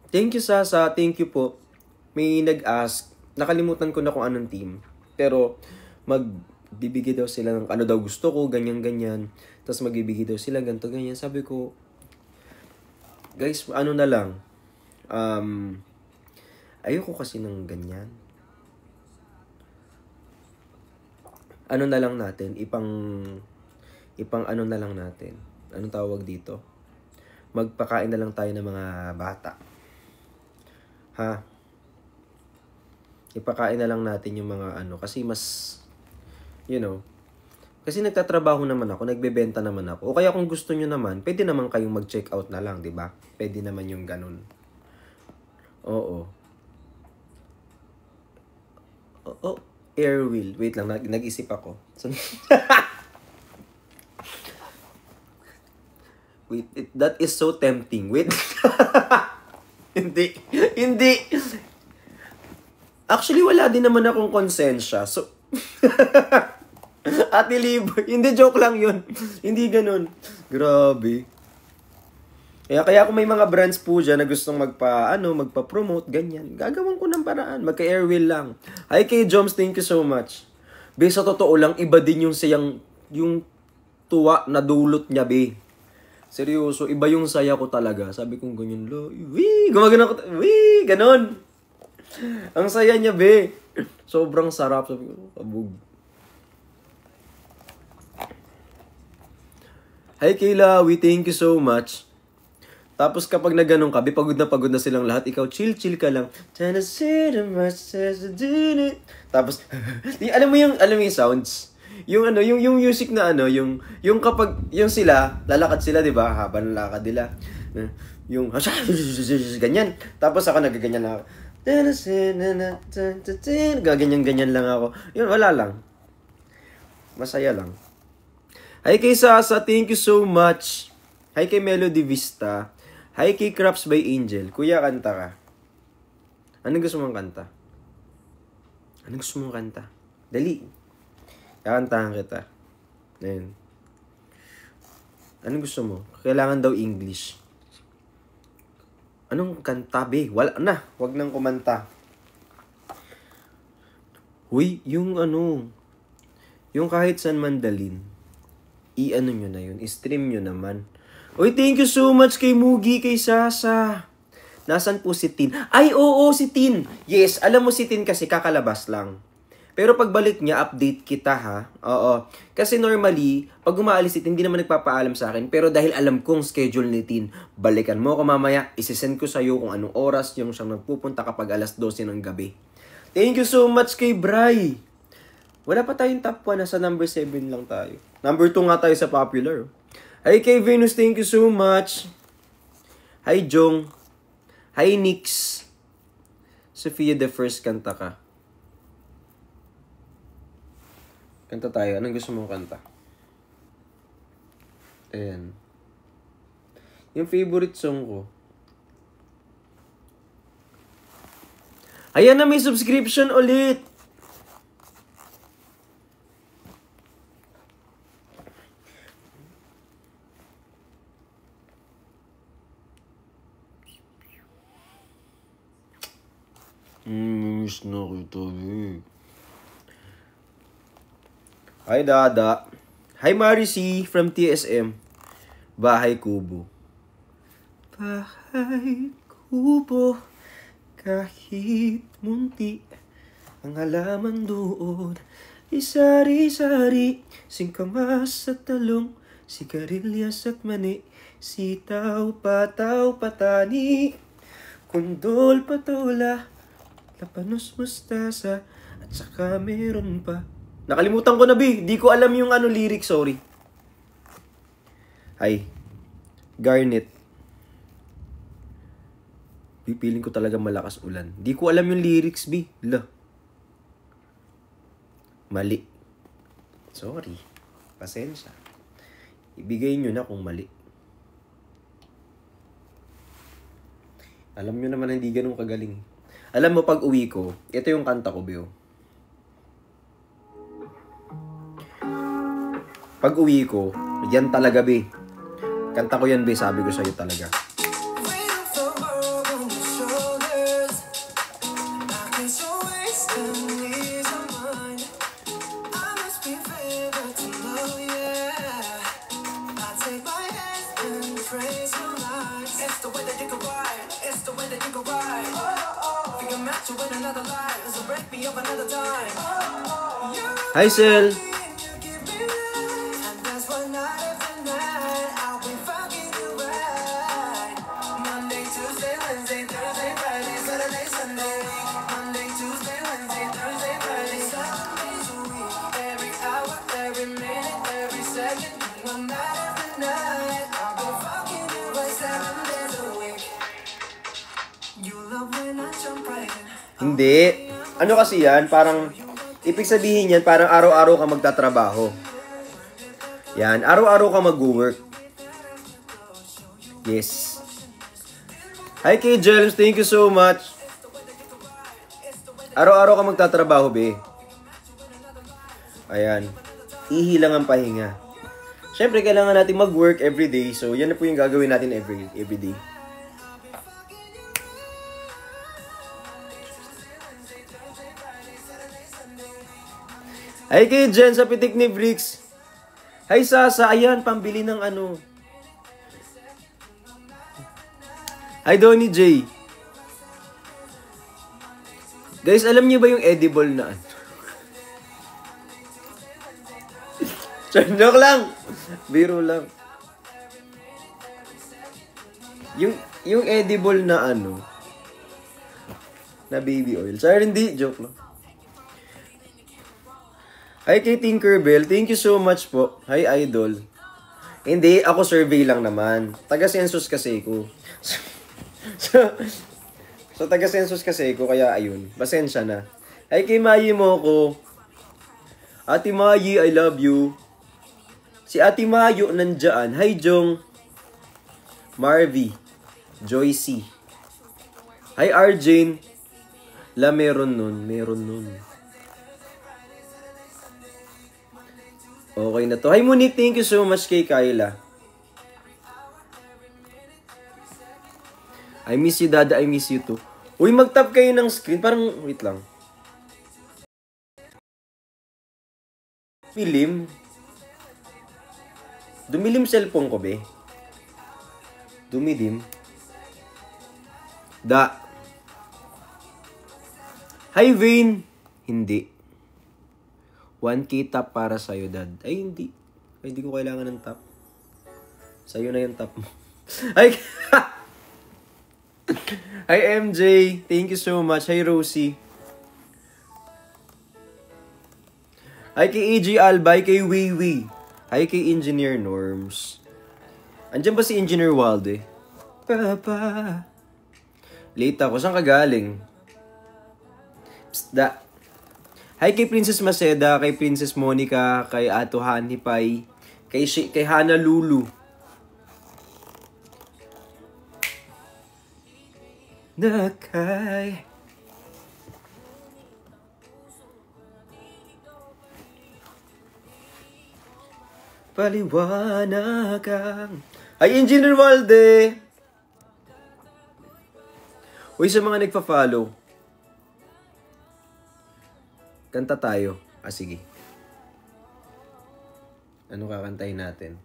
Thank you, Sasa. Thank you po. May nag-ask. Nakalimutan ko na kung anong team. Pero, magbibigay daw sila ng ano daw gusto ko, ganyan-ganyan. Tapos, magbibigay daw sila ganito, ganyan. Sabi ko, guys, ano na lang. Ayoko kasi ng ganyan. Ano na lang natin, ipang ano na lang natin. anong tawag dito? Magpakain na lang tayo ng mga bata. Ha? Ipakain na lang natin yung mga ano. Kasi mas, kasi nagtatrabaho naman ako, nagbebenta naman ako. O kaya kung gusto nyo naman, pwede naman kayong mag-check out na lang, di ba? Pwede naman yung ganun. Oo. Air wheel. Wait lang, nag-isip ako. Wait, that is so tempting. Wait. Hindi. Actually, wala din naman akong konsensya. So, Ate Libo. Hindi, joke lang yun. Hindi ganun. Grabe. Kaya kung may mga brands po dyan na gustong magpa-promote, ganyan. Gagawin ko ng paraan. Magka-airwheel lang. Hi kay Joms, thank you so much. Be, sa totoo lang, iba din yung yung tuwa na dulot niya, be. Seryoso, iba yung saya ko talaga. Sabi kong ganyan, wee, gumagano ko, wee, ganon. Ang saya niya, be. Sobrang sarap. Sabi ko, kabog. Hi Kayla, we thank you so much. Tapos kapag nagganong ka, pagod na silang lahat, ikaw chill ka lang. Tapos, alam mo yung sounds? Yung music na yung kapag, yung sila, lalakad sila, di ba? Habang lalakad nila. Yung, ganyan. Tapos ako nagaganyan na ako. Gaganyan lang ako. Yun, wala lang. Masaya lang. Hi kay Sasa, thank you so much. Hi kay Melody Vista. Hi kay Craps by Angel. Kuya, kanta ka. Anong gusto mong kanta? Dali. Kakantahan kita. Ayun. Anong gusto mo? Kailangan daw English. Anong kanta, be? Wala na. Wag nang kumanta. Huy, yung kahit saan mandalin. I-ano nyo na yun. I-stream nyo naman. Uy, thank you so much kay Mugi, kay Sasa. Nasaan po si Tin? Ay, oo, si Tin. Yes, alam mo si Tin kasi kakalabas lang. Pero pagbalik niya, update kita ha. Oo. Kasi normally, pag umaalis si Tin, hindi naman nagpapaalam sa akin. Pero dahil alam kong schedule ni Tin, balikan mo ako mamaya, isisend ko sa'yo kung anong oras yung siyang nagpupunta kapag alas 12 ng gabi. Thank you so much kay Bri. Wala pa tayong top 1, nasa number 7 lang tayo. Number 2 nga tayo sa popular. Hi kay Venus, thank you so much. Hi Jong. Hi Nix. Sophia the First, kanta ka. Kanta tayo. Anong gusto mong kanta? Ayan. Yung favorite song ko. Ayan na, may subscription ulit. Miss na kita, eh. Hi, Dada. Hi, Marcy from TSM. Bahay Kubo. Bahay Kubo, kahit munti ang halaman doon, isari-sari, singkamas at talong, sigarilyas at mani, sitaw, pataw, patani, kundol, patola, lapanos, mustasa, at saka meron pa. Nakalimutan ko na, Bi. Di ko alam yung lyric, sorry. Hi. Garnet. Pipiling ko talaga malakas ulan. Di ko alam yung lyrics, Bi. Mali. Sorry. Pasensya. Ibigay nyo na kung mali. Alam nyo naman hindi ganun kagaling. Alam mo, pag uwi ko, ito yung kanta ko, Bio. Pag uwi ko, yan talaga, Be. Kanta ko yan, Be. Sabi ko sa'yo talaga. Hi, Sel. Hindi. Ano kasi yan? Parang, ibig sabihin yan, parang araw-araw ka magtatrabaho. Yan, araw-araw ka mag-work. Yes. Hi kay Jelms, thank you so much. Araw-araw ka magtatrabaho, be. Ayan. Ihilang ang pahinga. Siyempre, kailangan natin mag-work everyday. So, yan na po yung gagawin natin everyday. Hi kay Jen sa pitik ni Bricks. Hi Sasa, ayan, pambili ng ano. Hi Donnie J. Guys, alam niyo ba yung edible na ano? Joke lang. Biro lang. Yung edible na ano, na baby oil. Sorry, hindi. Joke lang. Hi kay Tinkerbell. Thank you so much po. Hi, Idol. Hindi, ako survey lang naman. Taga-census kasi ko. So taga-census kasi ko, kaya ayun. Pasensya na. Hi kay Mayi Moko. Ate Mayi, I love you. Si Ate Mayo nandyan. Hi, Jong. Marvy. Joycey. Hi, Arjane. Meron nun. Okay na to. Hi, Monique. Thank you so much kay Kyla. I miss you, Dada. I miss you too. Uy, mag-tap kayo ng screen. Parang, wait lang. Dumilim cellphone ko, be. Dumidim. Hi, Vane. Hindi. 1K tap para sa'yo, Dad. Ay, hindi. Ay, hindi ko kailangan ng tap. Sa'yo na yung tap mo. Ay, hi, MJ. Thank you so much. Hi, Rosie. Hi, kay AJ Alba. Hi, kay Wiwi. Hi, kay Engineer Norms. Andiyan ba si Engineer Walde? Papa. Late ako. Saan ka galing? Psst, Hi kay Princess Maceda, kay Princess Monica, kay Ato Hanipay, kay Hana Lulu. Nakay. Paliwanag kang. Hi, Engineer Walde! Uy, sa mga nagpa-follow. Kanta tayo. Sige. Ano kakantahin natin?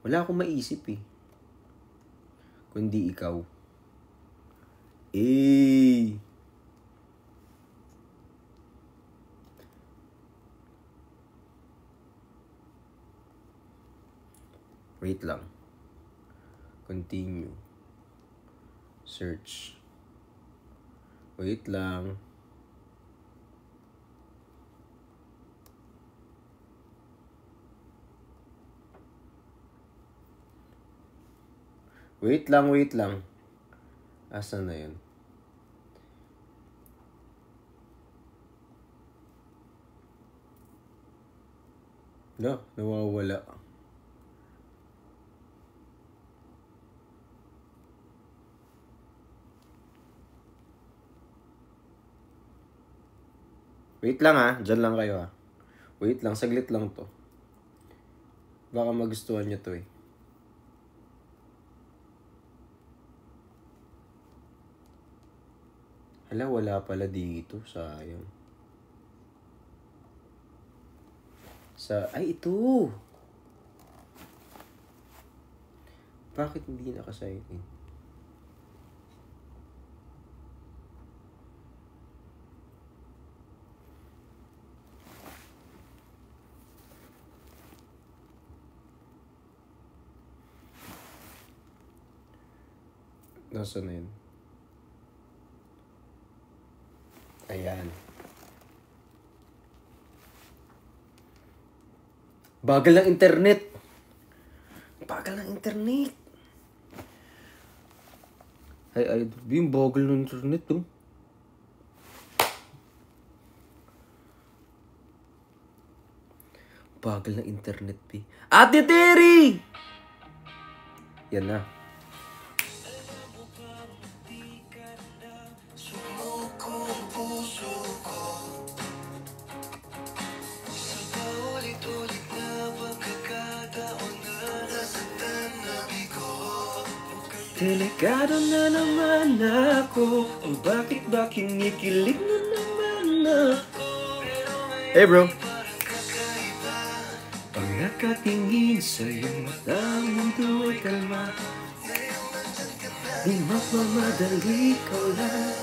Wala akong maisip eh. Kundi ikaw. Wait lang. Continue. Search. Wait lang. Wait lang. Asan na yun? Nawawala. Wait lang ha. Diyan lang kayo ha. Wait lang. Saglit lang to. Baka magustuhan nyo to eh. Hala, wala pala dito. Sayang. Ay, ito! Bakit hindi nakasign in? Nasaan na yun? Ayan. Bagal ng internet. Ay, yung bagal ng internet, oh. Bagal ng internet, B. Ate Terry! Yan na. Delikado na naman ako. Bakit ba kinikilig na naman ako? Hey bro. Pag nakatingin sa iyong mata, mundo ay kalma. Di magmamadali ko lang.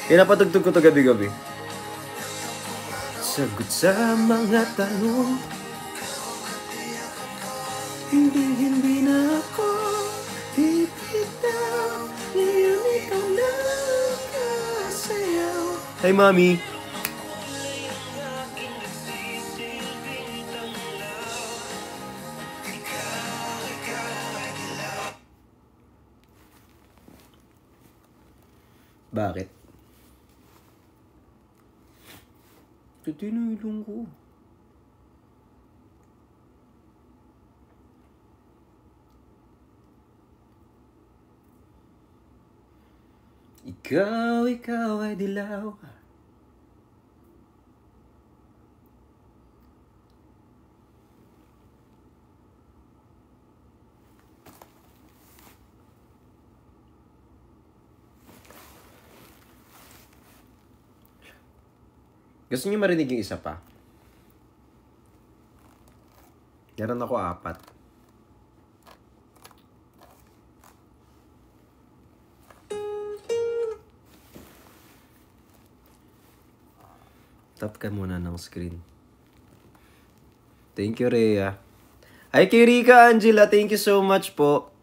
Pinapatugtog ko to gabi-gabi. Sagot sa mga tanong. Hindi na ako bibitaw. Ngayon ikaw na kasayaw. Hey, Mommy. Bakit? Tuti na ilong ko. Ikaw ay dilaw. Gusto niyo marinig yung isa pa? Meron ako 4. Tap ka muna ng screen. Thank you, Rhea. Hi kay Rika Angela, thank you so much po.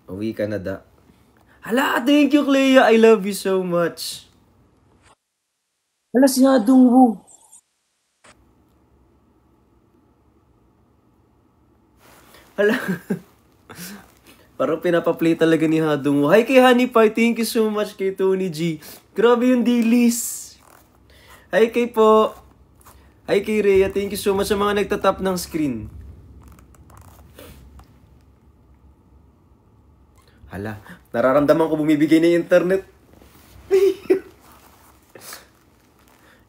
Uwi ka na da. Hala, thank you, Clea. I love you so much. Hala, sinadong mo. Hala. Parang pinapaplay talaga ni Hadong mo. Hi kay Honey Pie, thank you so much kay Tony G. Grabe yung dilis. Hi kay po. Hi kay Rhea, thank you so much sa mga nagtatap ng screen. Hala, nararamdaman ko bumibigay na yung internet.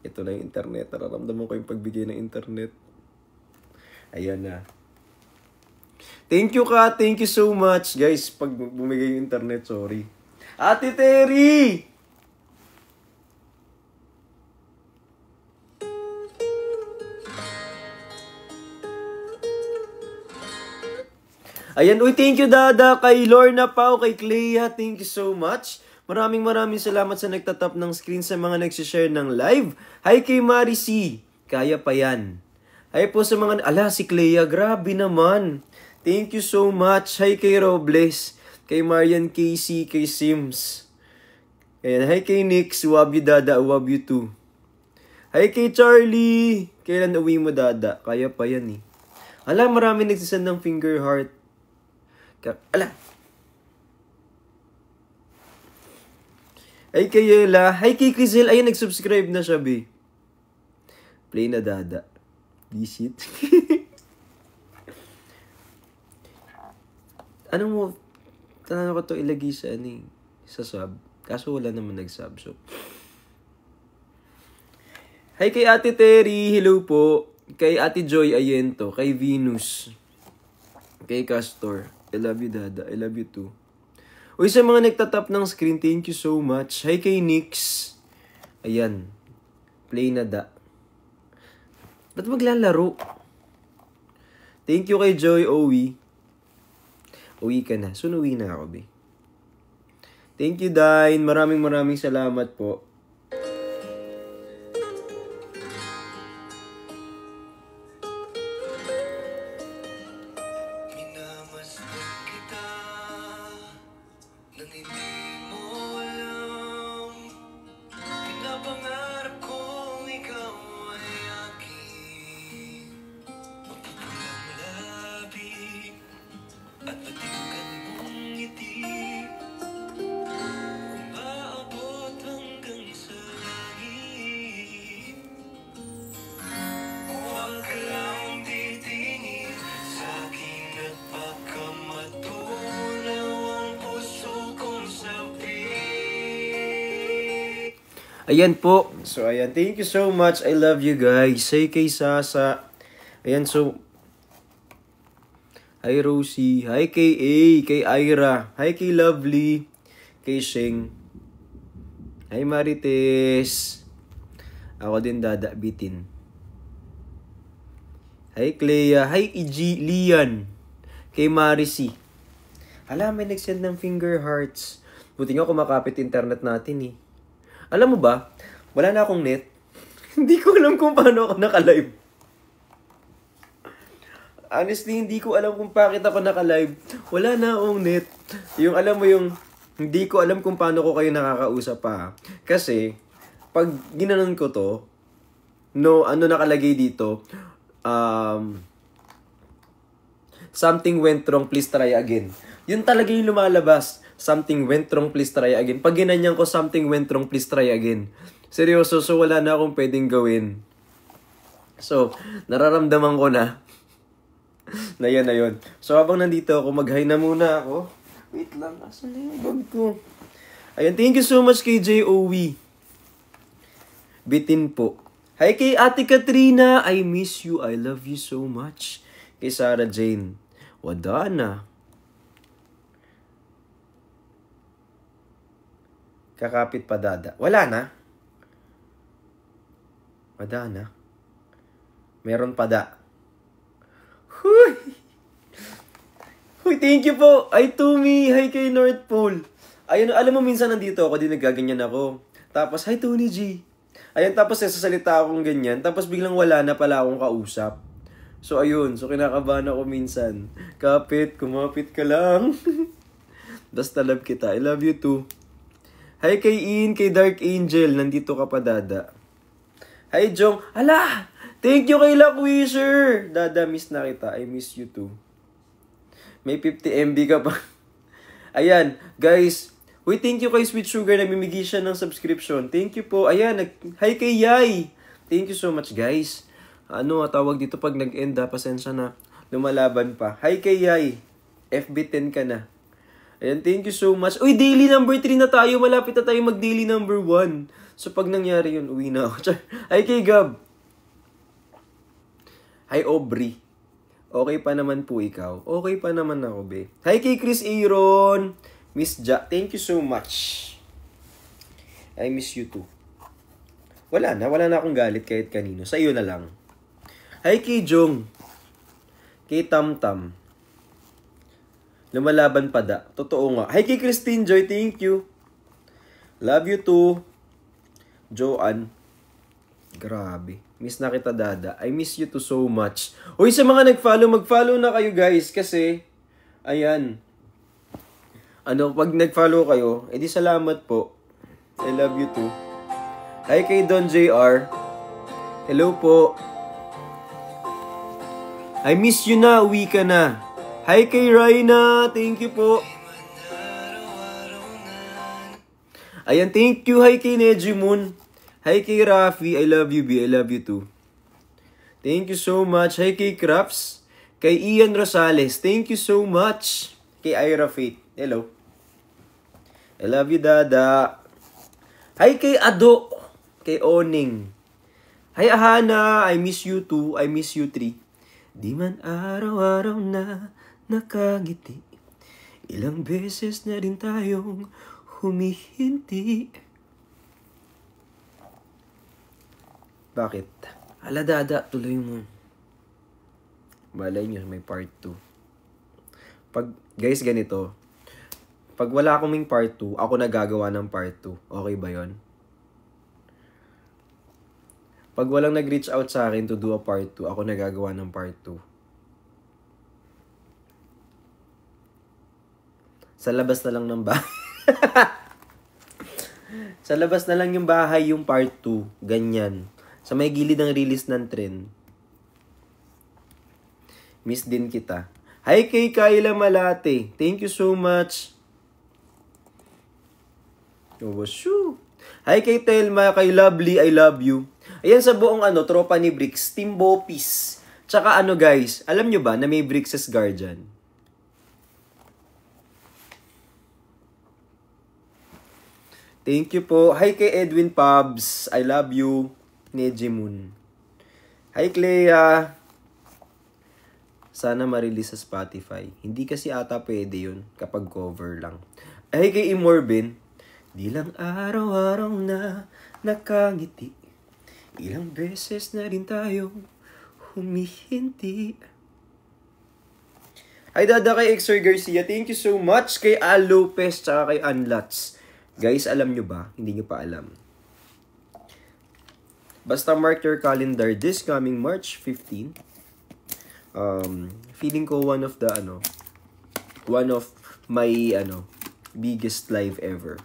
Ito na yung internet. Nararamdaman ko yung pagbigay ng internet. Ayan na. Thank you, Kat. Thank you so much. Guys, pag bumigay yung internet, sorry. Ate Terry! Ayan, uy, thank you, Dada, kay Lorna Pao, kay Clea, thank you so much. Maraming salamat sa nagtatap ng screen, sa mga nagsishare ng live. Hi kay Mari C, kaya pa yan. Hi po sa mga, ala, si Clea, grabe naman. Thank you so much. Hi kay Robles, kay Marian Casey, kay Sims. Ayan, hi kay Nix, love you, Dada, love you too. Hi kay Charlie, kailan uwi mo, Dada? Kaya pa yan eh. Ala, marami nagsisend ng finger heart. Ala. Hi kay Yela. Hi kay Crizel. Ayun, nag-subscribe na siya, be. Play na, Dada. This it. Ano mo, tanong ko to ilagay sa, sa sub. Kaso wala naman nag-sub, so. Hi kay Ate Terry. Hello po. Kay Ate Joy Ayento. Kay Venus. Kay Castor. I love you, Dada. I love you too. Uy, sa mga nagtatap ng screen, thank you so much. Hi kay Nix. Ayan. Play na da. Ba't maglalaro? Thank you kay Joy Owi. Uwi ka na. Soon uwi na ako, be. Thank you, Dine. Maraming salamat po. Ayan po. So, ayan. Thank you so much. I love you guys. Say kay Sasa. Ayan, so. Hi, Rosie. Hi, kay A. Kay Ira. Hi, kay Lovely. Kay Sheng. Hi, Marites. Ako din dadabitin. Hi, Clea. Hi, EG. Lian. Kay Marisi. Hala, may nag-send ng finger hearts. Buti nga kumakapit internet natin eh. Alam mo ba, wala na akong net. Hindi ko alam kung paano ako naka-live. Honestly, hindi ko alam kung bakit ako naka-live. Wala na akong net. Yung alam mo yung, hindi ko alam kung paano ko kayo nakakausap pa. Kasi, pag ginanon ko to, no, ano nakalagay dito, something went wrong, please try again. Yun talaga yung lumalabas. Something went wrong, please try again. Pag ginanyan ko, something went wrong, please try again. Seryoso, so wala na akong pwedeng gawin. So, nararamdaman ko na. na yun. So, habang nandito ako, mag-hi na muna ako. Wait lang, asan na yung bag ko? Ayan, thank you so much kay J.O.W. Bitin po. Hi kay Ate Katrina, I miss you, I love you so much. Kay Sarah Jane, wala na. Kakapit pa dada. Wala na. Wala na. Meron pa da. Huy! Huy, thank you po. Ay, Tumi. Hi kay North Pole. Ayun, alam mo, minsan nandito ako, din nagaganyan ako. Tapos, hi, Tony G. Ayan, tapos sasalita akong ganyan. Tapos biglang wala na pala akong kausap. So, ayun. So, kinakabahan ako minsan. Kapit, kumapit ka lang. Basta love kita. I love you too. Hi kay Ian, kay Dark Angel. Nandito ka pa, Dada. Hi, Jong. Ala! Thank you kay Lackwisher. Dada, miss na kita. I miss you too. May 50 MB ka pa. Ayan, guys. Uy, thank you kay Sweet Sugar. Namimigay siya ng subscription. Thank you po. Ayan, hi kay Yay. Thank you so much, guys. Ano, tawag dito pag nag-end, pasensya na. Lumalaban pa. Hi kay Yay. FB10 ka na. Ayan, thank you so much. Uy, daily number 3 na tayo. Malapit na tayo mag-daily number 1. So, pag nangyari yun, uwi na ako. Hi kay Gab. Hi, Aubrey. Okay pa naman po ikaw. Okay pa naman ako, be. Hi kay Chris Aaron. Miss Ja. Thank you so much. I miss you too. Wala na akong galit kahit kanino. Sa iyo na lang. Hi kay Jong. Kay Tam Tam. Lumalaban pa da. Totoo nga. Hi kay Christine Joy. Thank you. Love you too. Joanne. Grabe. Miss na kita, Dada. I miss you too so much. Uy, sa mga nag-follow, mag-follow na kayo, guys. Kasi, ayan. Ano, pag nag-follow kayo, edi salamat po. I love you too. Hi kay Don JR. Hello po. I miss you na. Uwi ka na. Hi kay Raina. Thank you po. Ayan, thank you. Hi kay Neji Moon. Hi kay Rafi. I love you, B. I love you too. Thank you so much. Hi kay Craps. Kay Ian Rosales. Thank you so much. Kay Ira Faith. Hello. I love you, Dada. Hi kay Ado. Kay Oning. Hi Ahana. I miss you too. I miss you three. Di man araw-araw na nakangiti. Ilang beses na rin tayong humihinti. Bakit? Ala, Dada, tuloy mo. Balay nyo, may part 2. Guys, ganito. Pag wala akong part 2, ako nagagawa ng part 2. Okay ba yon? Pag walang nag-reach out sa akin to do a part 2, ako nagagawa ng part 2. Sa labas na lang ng bahay. Sa labas na lang yung bahay yung part 2. Ganyan. Sa may gilid ng release ng trend. Miss din kita. Hi kay Kayla Malate. Thank you so much. Oh, shoo. Hi kay Telma, kay Lovely, I love you. Ayan sa buong tropa ni Bricks, Team Bopis. Tsaka guys, alam nyo ba na may Bricks' Guardian? Thank you po. Hi kay Edwin Pubs. I love you. Nejemun. Hi Clea. Sana ma-release sa Spotify. Hindi kasi ata pwede yun kapag cover lang. Hi kay Imorbin. Di lang araw-araw na nakangiti. Ilang beses na rin tayo humihinti. Hi dada kay Exor Garcia. Thank you so much kay Al Lopez tsaka kay Anlats. Guys, alam nyo ba? Hindi nyo pa alam. Basta mark your calendar this coming March 15. Feeling ko one of my biggest live ever.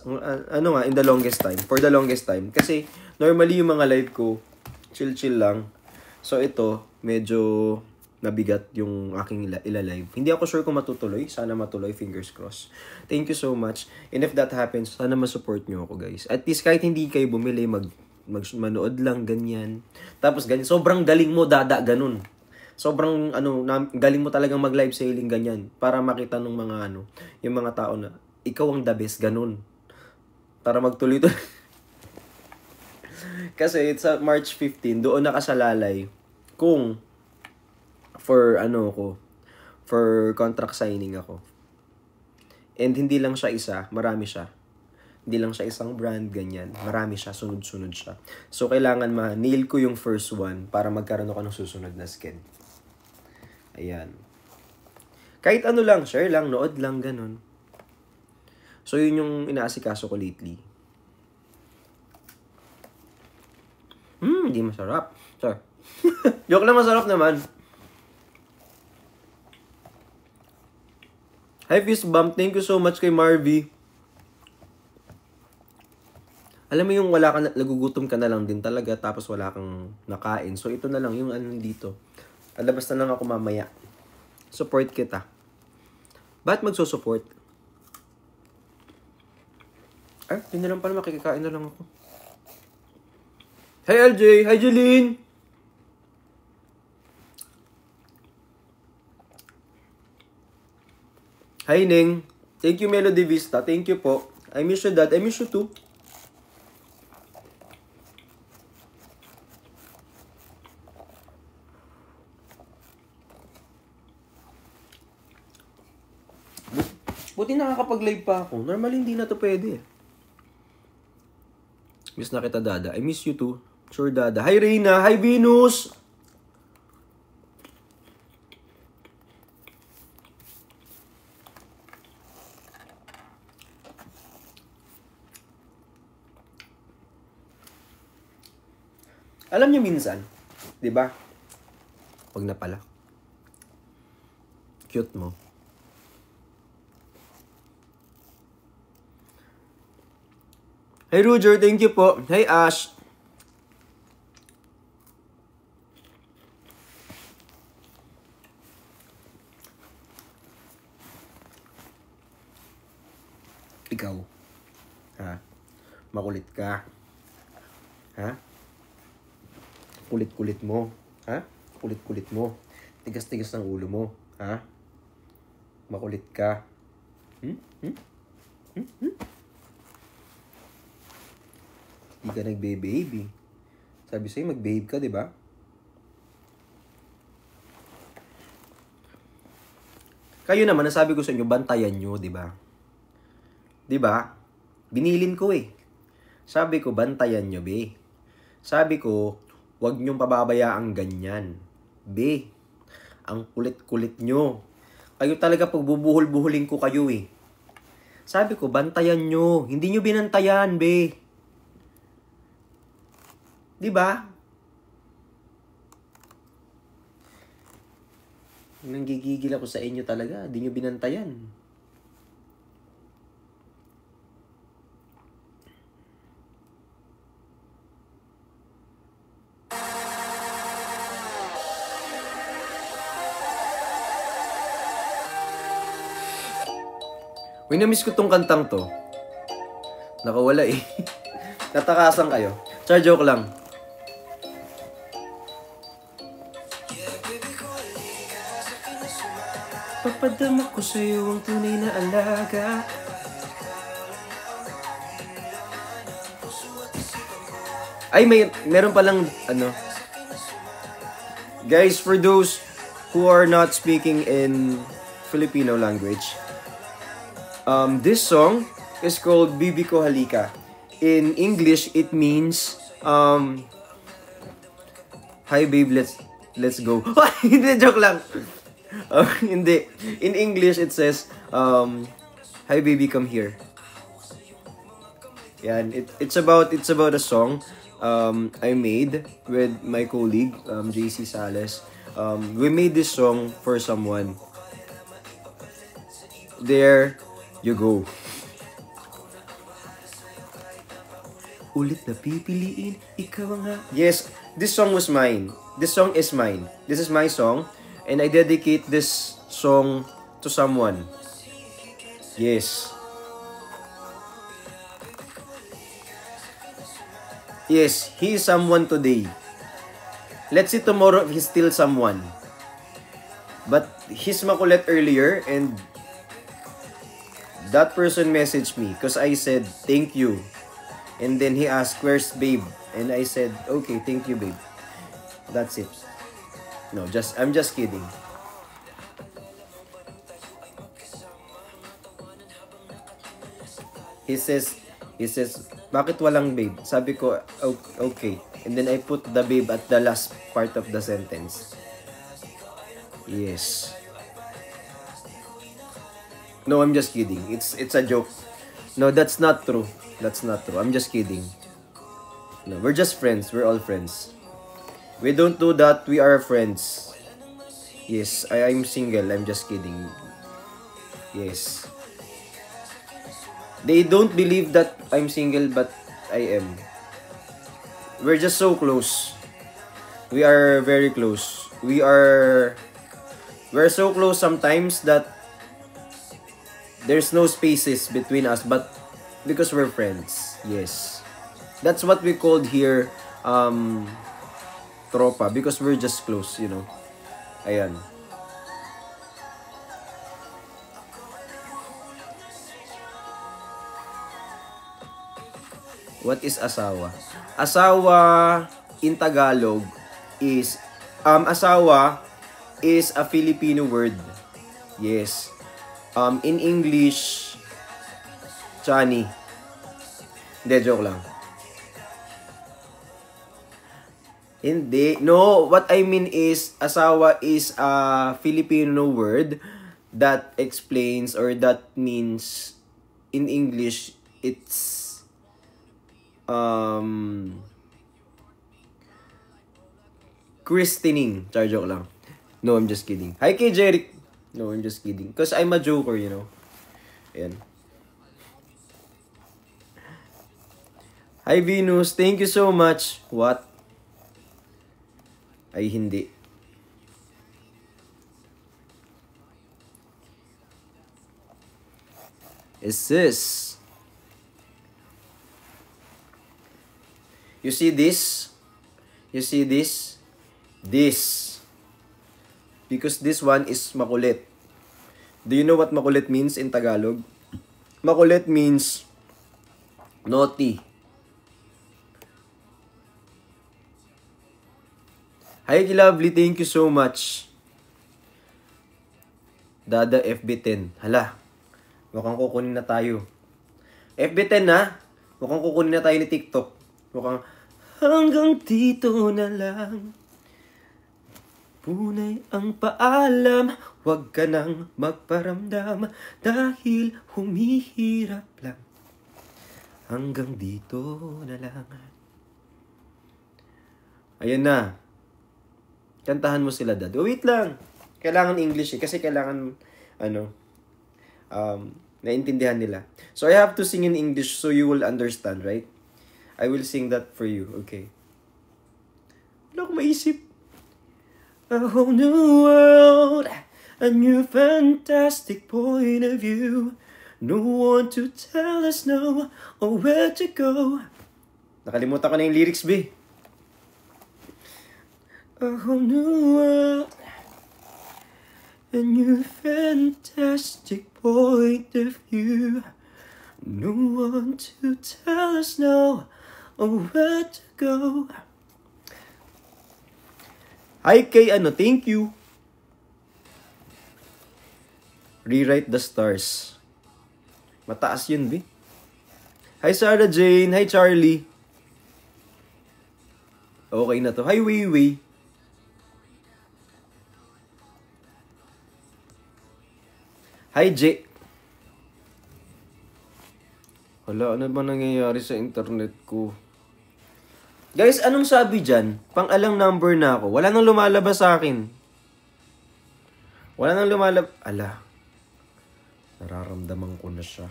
In the longest time. For the longest time. Kasi normally yung mga live ko chill lang. So ito medyo nabigat yung aking ila-live. Hindi ako sure kung matutuloy. Sana matuloy. Fingers crossed. Thank you so much. And if that happens, sana ma-support nyo ako, guys. At least kahit hindi kayo bumili, manood lang, ganyan. Tapos, ganyan. Sobrang galing mo, dada, ganun. Sobrang, galing mo talagang mag-live selling, ganyan. Para makita ng mga, yung mga tao na, ikaw ang the best, ganun. Para magtuloy-tuloy. Kasi, it's March 15, doon nakasalalay. Kung, for contract signing ako. And hindi lang siya isa, marami siya. Hindi lang siya isang brand, ganyan. Marami siya, sunod-sunod siya. So, kailangan ma-nail ko yung first one para magkaroon ako ng susunod na sked. Ayan. Kahit lang, share lang, nood lang, ganun. So, yun yung inaasikaso ko lately. Hindi masarap. Sorry. Joke lang, masarap naman. Hi, Fist Bump. Thank you so much kay Marvy. Alam mo yung nagugutom ka na lang din talaga tapos wala kang nakain. So, ito na lang yung dito. Alabas na lang ako mamaya. Support kita. Ba't magsusupport? Yun na lang pala. Makikikain na lang ako. Hi, LJ. Hi, Jeline. Hi, Ning. Thank you, Melody Vista. Thank you po. I miss you, Dad. I miss you too. Buti nakakapag-live pa ako. Normally, hindi na to pwede. Miss na kita, Dada. I miss you too. Sure, Dada. Hi, Reina. Hi, Venus. Alam niyo minsan, 'di ba? Wag na pala. Cute mo. Hey Roger, thank you po. Hey Ash. Ikaw. Ha? Makulit ka. Ha? Kulit-kulit mo. Ha? Kulit-kulit mo. Tigas-tigas ng ulo mo. Ha? Makulit ka. Hindi ka nagbe-baby. Sabi sa'yo, mag-behave ka, di ba? Kayo naman, nasabi ko sa inyo, bantayan nyo, di ba? Di ba? Binilin ko eh. Sabi ko, bantayan nyo, be. Sabi ko, huwag nyong pababayaang ganyan. Be, ang kulit-kulit nyo. Kayo talaga pagbubuhol-buhulin ko kayo eh. Sabi ko, bantayan nyo. Hindi nyo binantayan, be. Diba? Nanggigigil ako sa inyo talaga. Hindi nyo binantayan. Uy, na-miss ko tong kantang to. Nakawala eh. Natakasan kayo. Char, joke lang. Papadama ko sa'yo ang tunay na alaga. Ay, meron palang, ano. Guys, for those who are not speaking in Filipino language, this song is called Bibi Ko Halika. In English, it means, hi babe, let's go. Hindi, joke lang. Hindi. In English, it says, hi baby, come here. Yan. It's about a song I made with my colleague, JC Sales. We made this song for someone. There you go. Ulit na pipiliin, ikaw nga. Yes, this song was mine. This song is mine. This is my song. And I dedicate this song to someone. Yes. Yes, he is someone today. Let's see tomorrow if he's still someone. But he's makulit earlier and that person messaged me because I said, thank you. And then he asked, where's babe? And I said, okay, thank you, babe. That's it. No, I'm just kidding. He says, bakit walang babe? Sabi ko, okay. And then I put the babe at the last part of the sentence. Yes. No, I'm just kidding. It's a joke. No, that's not true. That's not true. I'm just kidding. No, we're just friends. We're all friends. We don't do that. We are friends. Yes, I'm single. I'm just kidding. Yes. They don't believe that I'm single, but I am. We're just so close. We are very close. We're so close sometimes that there's no spaces between us, but because we're friends. Yes. That's what we called here tropa, because we're just close, you know. Ayan. What is asawa? Asawa in Tagalog is asawa is a Filipino word. Yes. In English, chani. Hindi, joke lang. Hindi. No, what I mean is, asawa is a Filipino word that explains or that means, in English, it's christening. Char, joke lang. No, I'm just kidding. Hi kay Jeric. No, I'm just kidding. Because I'm a joker, you know. Ayan. Hi Venus, thank you so much. What? Ay, hindi. Is this? You see this? You see this? This. Because this one is makulit. Do you know what makulit means in Tagalog? Makulit means naughty. Hi, Lovely. Thank you so much. Dada FB10. Hala. Mukhang kukunin na tayo. FB10 na. Mukhang kukunin na tayo ni TikTok. Mukhang hanggang dito na lang. Punay ang paalam. Huwag ka nang magparamdam. Dahil humihirap lang. Hanggang dito na lang. Ayan na. Kantahan mo sila, Dad. Oh, wait lang. Kailangan English eh. Kasi kailangan, naintindihan nila. So, I have to sing in English so you will understand, right? I will sing that for you. Okay. Wala akong maisip. A whole new world. A new fantastic point of view. No one to tell us no or where to go. Nakalimutan ko na yung lyrics, B. A whole new world, a new fantastic point of view. No one to tell us no Oh, where to go? Hi kay thank you. Rewrite the stars. Mataas yun, B. Hi Sarah Jane. Hi Charlie. Okay na to. Hi Weiwei. Hi J. Wala, ano ba nangyayari sa internet ko? Guys, anong sabi dyan? Pang-alang number na ako. Wala nang lumalabas sa akin. Wala nang lumalabas. Ala. Nararamdaman ko na siya.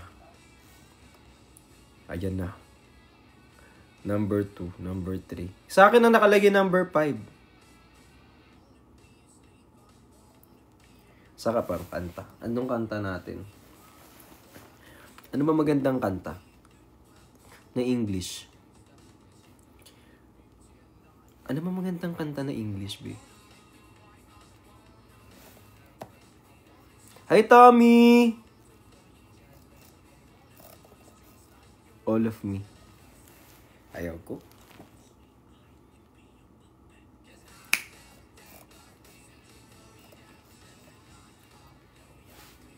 Ayan na. Number 2, number 3. Sa akin na nakalagay number 5. Saka pang kanta. Anong kanta natin? Ano ba magandang kanta? Na English. Ano ba magandang kanta na English, B? Hi, Tommy! All of me. Ayaw ko.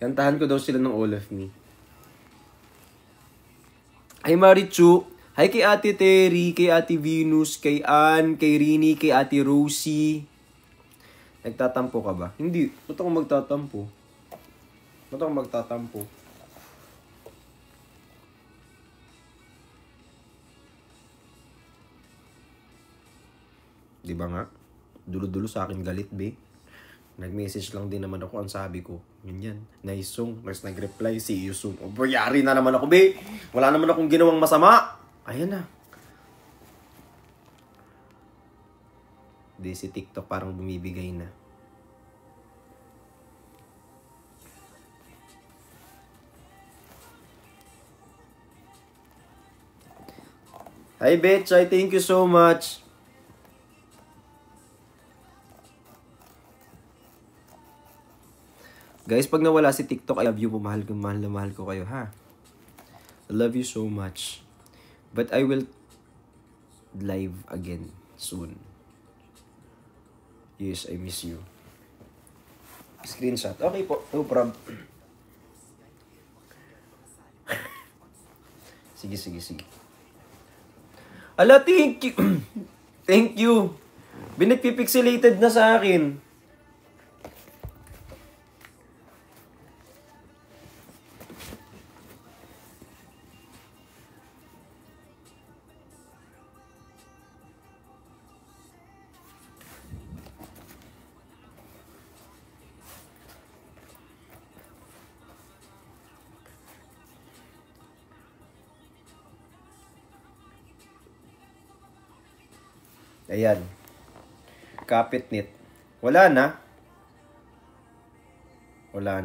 Kantahan ko daw sila ng All of Me. Hi, Marichu. Hi kay Ate Terry, kay Ate Venus, kay Ann, kay Rini, kay Ate Rosie. Nagtatampo ka ba? Hindi. Ba't ako magtatampo? Ba't ako magtatampo? Di ba nga? Dulo-dulo sa akin galit, be. Nag-message lang din naman ako, ang sabi ko. Ganyan. Nice song. Mas nag-reply, see you soon. O, yari na naman ako, be. Wala naman akong ginawang masama. Ayan na. Di si TikTok parang bumibigay na. Hi, Betchay. Thank you so much. Guys, pag nawala si TikTok, I love you po. Mahal na mahal ko kayo, ha? I love you so much. But I will live again soon. Yes, I miss you. Screenshot. Okay po. No problem. Sige. Ala, thank you. Thank you. Binagpipixelated na sa akin. Ayan. Kapit knit. Wala na. Wala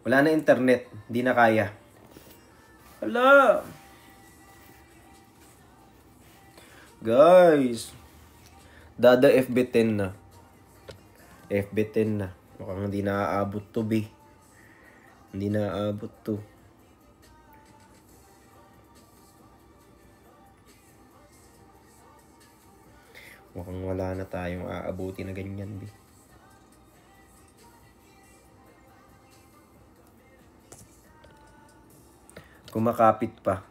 na internet. Hindi na kaya. Hala. Guys. Dada FB10 na. FB10 na. Mukhang hindi naaabot to, be. Hindi naaabot to. Mukhang wala na tayong aabuti na ganyan, be. Kumakapit pa.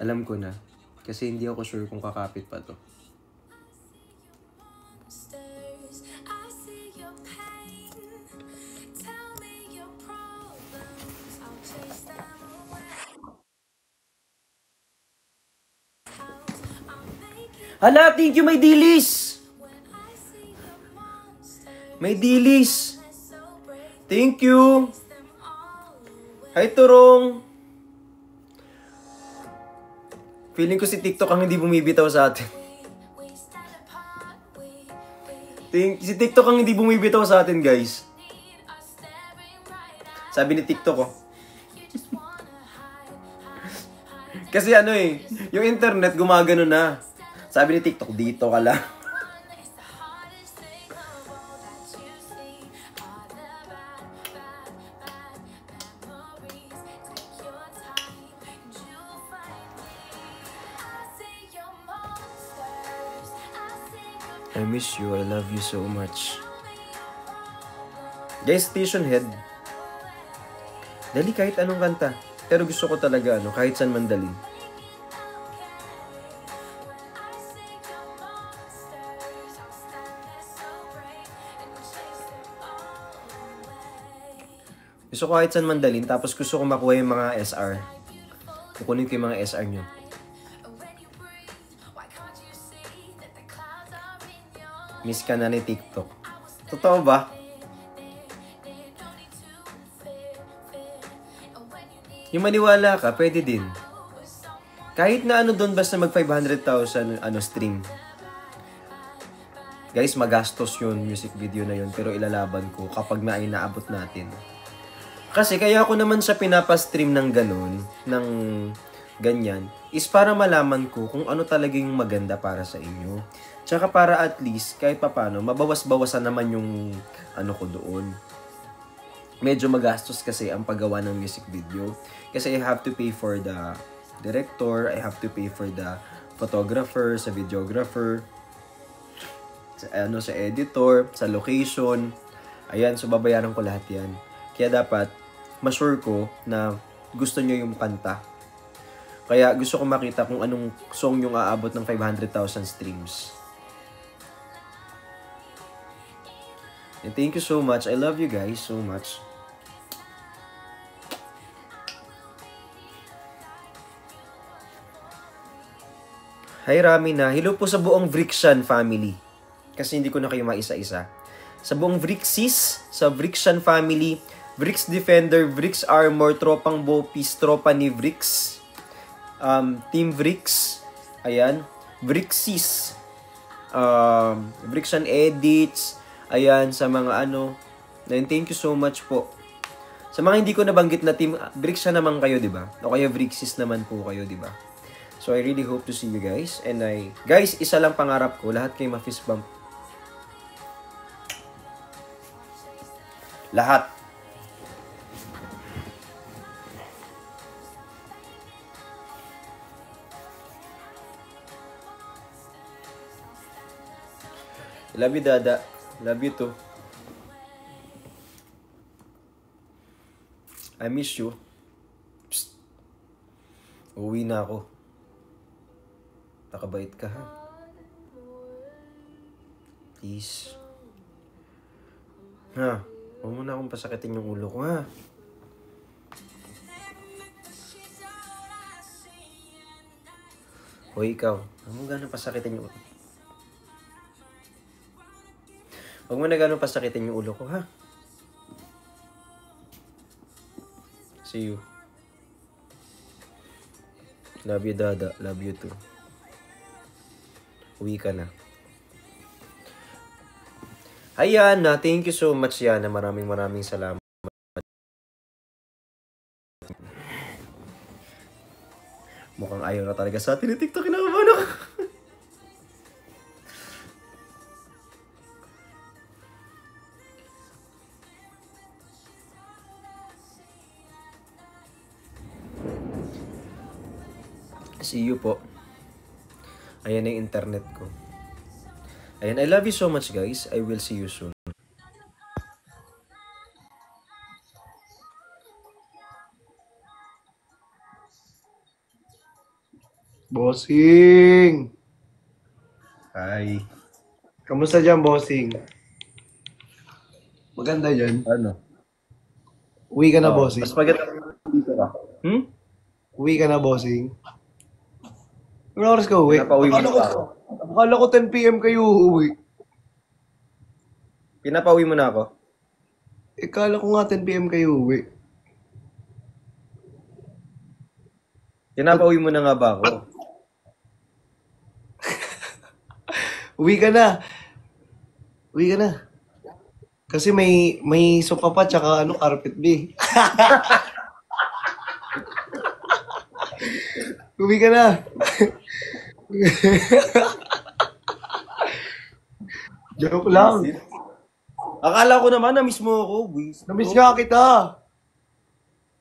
Alam ko na. Kasi hindi ako sure kung kakapit pa to. Hala, thank you, may dilis! May dilis! Thank you! Hi, Turong! Feeling ko si TikTok ang hindi bumibitaw sa atin. Si TikTok ang hindi bumibitaw sa atin, guys. Sabi ni TikTok, oh. Kasi yung internet gumagano na. Sabi ni TikTok, dito ka lang. I miss you. I love you so much. Guys, Station Head. Dali kahit anong kanta. Pero gusto ko talaga, kahit saan man dalhin. Gusto ko kahit saan man dalhin, tapos gusto ko makuha yung mga SR. Kukunin ko yung mga SR nyo. Miss ka na ni TikTok. Totoo ba? Yung maniwala ka, pwede din. Kahit na doon, basta mag 500,000 stream. Guys, magastos yun, music video na yun, pero ilalaban ko kapag naabot natin. Kasi kaya ako naman siya pinapa-stream ng ganun, ng ganyan, is para malaman ko kung ano talaga yung maganda para sa inyo. Tsaka para at least, kahit papano, mabawas-bawasan naman yung ko doon. Medyo magastos kasi ang paggawa ng music video. Kasi I have to pay for the director, I have to pay for the photographer, sa videographer, sa editor, sa location. Ayan, so babayaran ko lahat yan. Kaya dapat, ma-sure ko na gusto nyo yung kanta. Kaya gusto ko makita kung anong song yung aabot ng 500,000 streams. And thank you so much. I love you guys so much. Hi Ramina. Hello po sa buong Vrixian family. Kasi hindi ko na kayo maisa-isa. Sa buong Vrixis, sa Vrixian family, Vrix Defender, Vrix Armor, Tropang Bopis, Tropa ni Vrix, Team Vrix, ayan, Vrixis, Vrixian Edits, ayan, sa mga and thank you so much po. Sa mga hindi ko nabanggit na Team Vrixian naman kayo, di ba? O kaya Vrixis naman po kayo, di ba? So, I really hope to see you guys. And guys, isa lang pangarap ko, lahat kayo ma-fist bump. Lahat. Love you, Dada. Love you too. I miss you. Psst. Uwi na ako. Nakabait ka, ha? Please. Ha? Huwag mo na akong pasakitin yung ulo ko, ha? Hoy, ikaw. Huwag mo gano'ng pasakitin yung ulo. Huwag mo na gano'ng pasakitin yung ulo ko, ha? See you. Love you, Dada. Love you too. Uwi ka na. Hi, Yana. Thank you so much, Yana. Maraming salamat. Mukhang ayaw na talaga sa atin ni TikTok. Kinakabahan ako. See you po. Ayan na yung internet ko. Ayan, I love you so much, guys. I will see you soon. Bossing! Hi. Kamusta dyan, bossing? Maganda dyan. Ano? Uwi ka na, bossing. Mas maganda dito ka. Uwi ka na, bossing. Anong oras ka uwi? Pinapauwi mo na ako. Akala ko 10 PM kayo uuwi. Pinapauwi mo na ako? Akala ko nga 10 PM kayo uuwi. Pinapauwi mo na nga ba ako? Uwi ka na. Uwi ka na. Kasi may sofa pa tsaka carpet B. Uwi ka na. Joke lang. Akala ko naman na-miss mo ako. Namiss nga kita.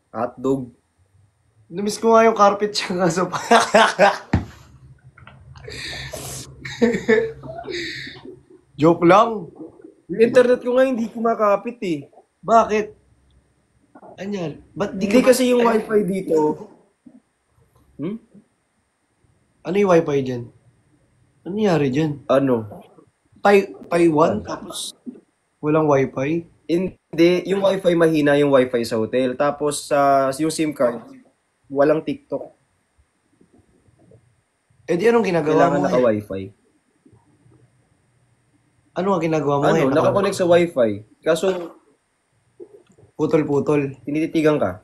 Hotdog. Namiss ko nga yung carpet tsaka sofa. Joke lang. Yung internet ko nga hindi kumakapit eh. Bakit? Anyal? Ba't di Hindi ka ba... kasi yung wifi dito. Hmm? Ano yung wifi dyan? Ano nangyari dyan? Ano? Taiwan? Tapos walang wifi? Hindi, yung wifi mahina yung wifi sa hotel. Tapos sa yung SIM card, walang TikTok. Eh di anong ginagawa Kailangan mo ngayon? naka-wifi. Ano ang ginagawa mo Ano, ngayon? nakakonect sa wifi. Kaso, Putol-putol. tinititigan ka.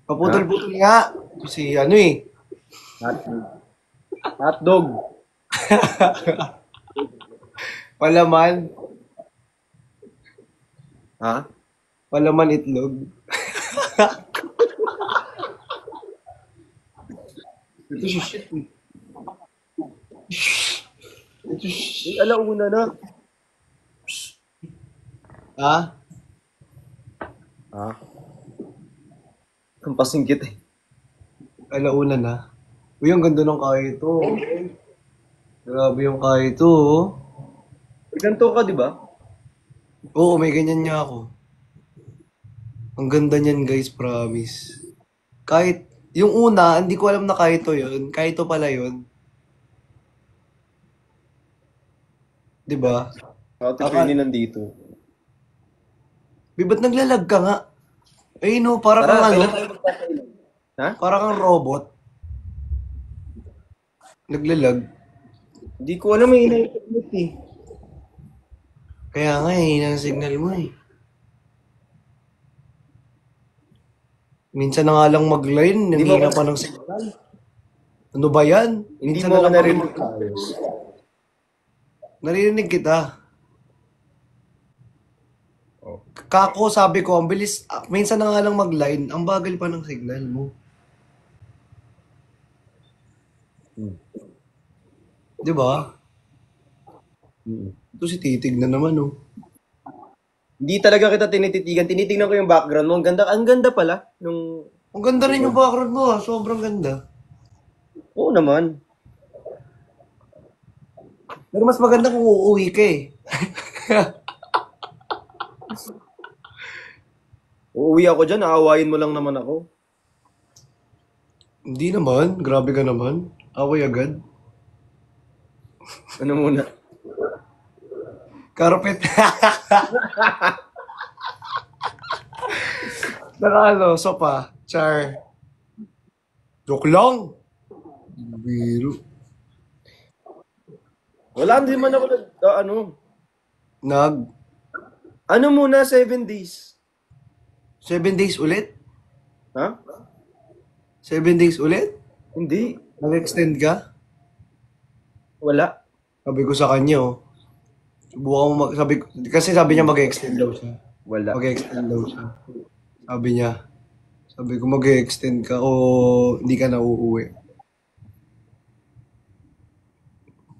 Paputol-putol nga. Kasi ano eh. Hotdog. Hotdog. Palaman. Ha? Palaman itlog. Ito si shit eh. Ito shit. Alauna na. Ha? Ha? Ang pasingkit eh. Alauna na. Uy, ang ganda ng kahito. Grabe yung kahito. Oh. Ganto ka, di ba? Oo, may ganyan niya ako. Ang ganda niyan guys, promise. Kahit, yung una, hindi ko alam na kahito yun. Kahito pala yun. Di ba? Ate Trini nandito. Ba't naglalag ka nga? Eh no, para kang Tara, ano, kailan tayo magpapailan? Ha? para kang robot. Naglalag. Hindi ko alam, may internet eh. Kaya nga eh, ang signal mo eh. Minsan na nga lang mag-line, Hindi mo nanghina ako- pa ng signal. Ano ba yan? Hindi Minsan mo ako na lang narinig. Naririnig kita. Kako, sabi ko, ang bilis, minsan na nga lang mag-line, ang bagal pa ng signal mo. Di ba? Ito si Titig na naman, oh. Hindi talaga kita tinititigan. Tinitingnan ko yung background mo. Ang ganda pala. Nung... Ang ganda rin yung background mo, ah. Sobrang ganda. Oo naman. Pero mas maganda kung uuwi ka eh. Uuwi ako dyan, aawayin mo lang naman ako. Hindi naman, grabe ka naman. Away agad. Ano muna? Karpet. Naka ano, sopa, char. Joke lang. Biro. Wala, hindi man ako ano. Nag Ano muna, 7 days? 7 days ulit? Ha? 7 days ulit? Hindi. Nag-extend ka? Wala. Sabi ko sa kanya, oh. Subukan mo kasi sabi niya mag-extend daw siya. Wala. Mag-extend daw siya. Sabi niya. Sabi ko mag-extend ka o hindi ka na uuwi.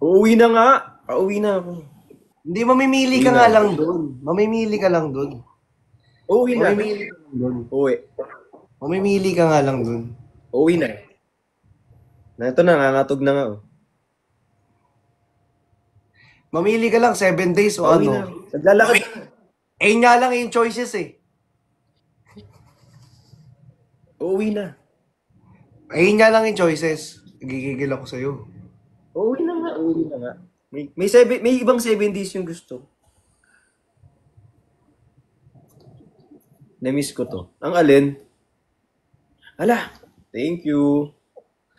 Uuwi na nga. Pauwi na ako. Hindi, mamimili ka Hindi nga na. lang doon. Mamimili ka lang doon. Uuwi na. Mamimili ka lang doon. Uwi. Mamimili ka nga lang doon. Uuwi na. Na ito na, nangangatog na nga. Oh. Mamili ka lang 7 days o Pauwi na. ano. Naglalakad. Eh nga lang yung choices eh. Uuwi na. Eh nga lang yung choices. Gigigil ako sa'yo. Uuwi na nga. Uuwi na nga. May ibang 7 days yung gusto. Na-miss ko to. Ang alin? Ala, thank you.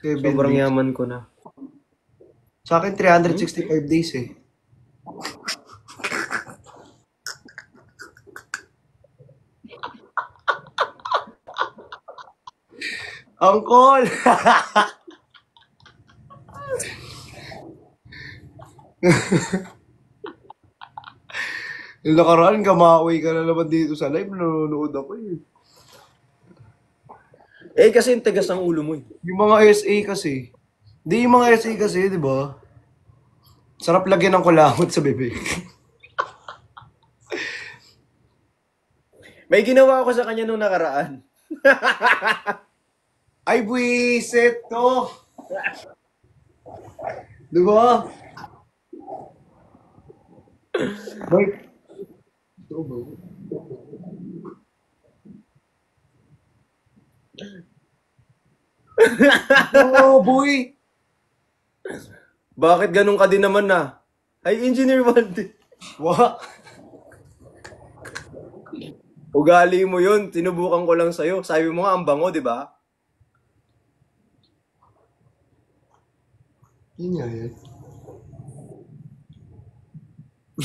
7 Sobrang days. yaman ko na. Sa akin 365 days eh. Angkol! Yung nakaraan, kamawi ka na naman dito sa live, nanonood ako eh. Eh, kasi yung tigas ang ulo mo eh. Yung mga SA kasi, di yung mga SA kasi, di ba? Sarap lagyan ng kulangot sa bibig. May ginawa ako sa kanya nung nakaraan. Ay, buwisit to! Di ba? Boy. Ito ba? Oh, boy. Bakit ganun ka din naman na? Ay, Engineer Valdi. Wa. Ugali mo yun. Sinubukan ko lang sa'yo. Sabi mo nga, ang bango, di ba? Yun nga yan.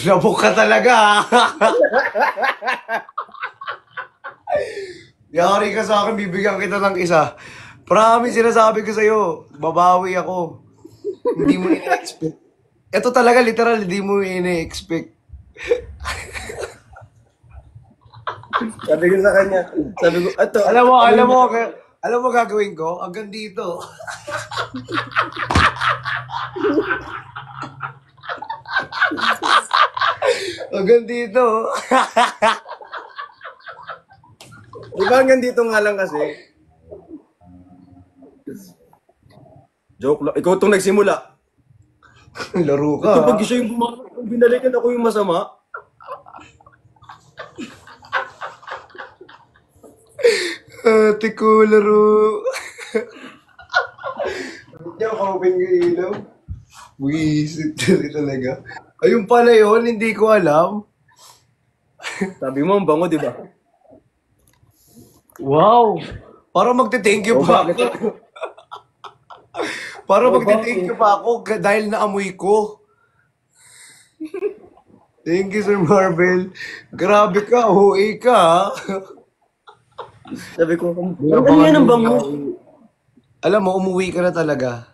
Labok ka talaga, ha? Yari ka sa akin, bibigyan kita ng isa. Promise, sinasabi ko sa'yo, babawi ako. Hindi mo ina-expect. Ito talaga, literal, hindi mo ina-expect. Sabi ko sa kanya, sabi ko, ato. Alam mo gagawin ko? Hanggang dito. Hanggang dito. Di ba hanggang dito nga lang kasi? Joke lang. Ikaw itong nagsimula. Laro ka. Ito pag siya yung bumakot, kung binalikan ako yung masama. Ate ko, laro. Hindi ako open yung ilaw. Wisit talaga. Ayun pala yun, hindi ko alam. Sabi mo, ang bango, di ba? Wow! Para magte-thank you O, pa bakit? ako. Para magte-thank you pa ako dahil naamoy ko. Thank you, Sir Marvel. Grabe ka, OA ka, ha? Sabi ko, ano yan ang bango? Alam mo, umuwi ka na talaga.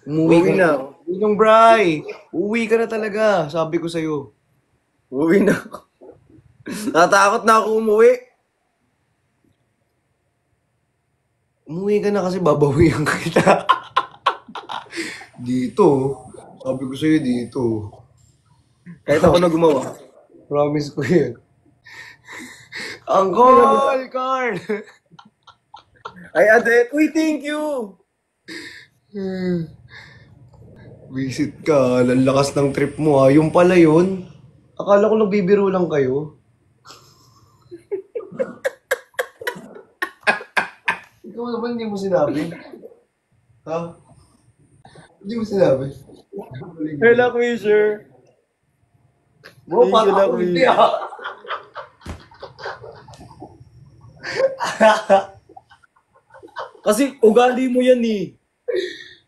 Umuwi ka Uwi na. na. Yung Bri, uwi ka na talaga, sabi ko sa'yo. Uwi na ako. Natakot na ako umuwi. Umuwi ka na kasi babawian kita. Dito. Sabi ko sa'yo dito. Kahit ako na gumawa. Promise ko yan. Uncle Carl! Ay, Adet, uy, thank you! Visit ka. Lalakas ng trip mo, ha. Yung pala yun. Akala ko nagbibiro lang kayo. Ikaw naman hindi mo sinabi. Ha? Hindi mo sinabi. Hello, Quisher. Mo, Thank you, parang ako Lucky. hindi, ha. Kasi ugali mo yan eh.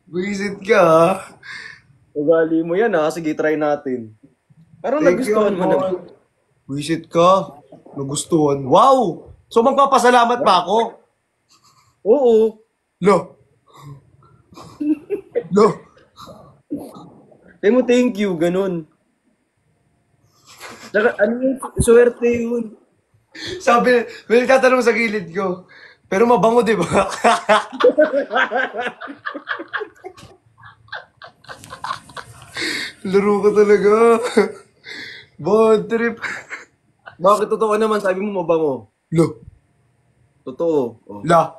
Visit ka, ha. Ugali mo yan ah. Sige, try natin. Parang Thank you, nagustuhan mo Uncle. naman. Visit ka. Nagustuhan. Wow! So magpapasalamat pa ako? Oo. Lo. Lo. Sabi mo, thank you, ganun. Saka, ano yun? Swerte yun. Sabi, may tatanong sa gilid ko. Pero mabango, di ba? Laro ka talaga. Bad trip. Bakit totoo naman? Sabi mo mabango. Lo. Totoo. Oh. La.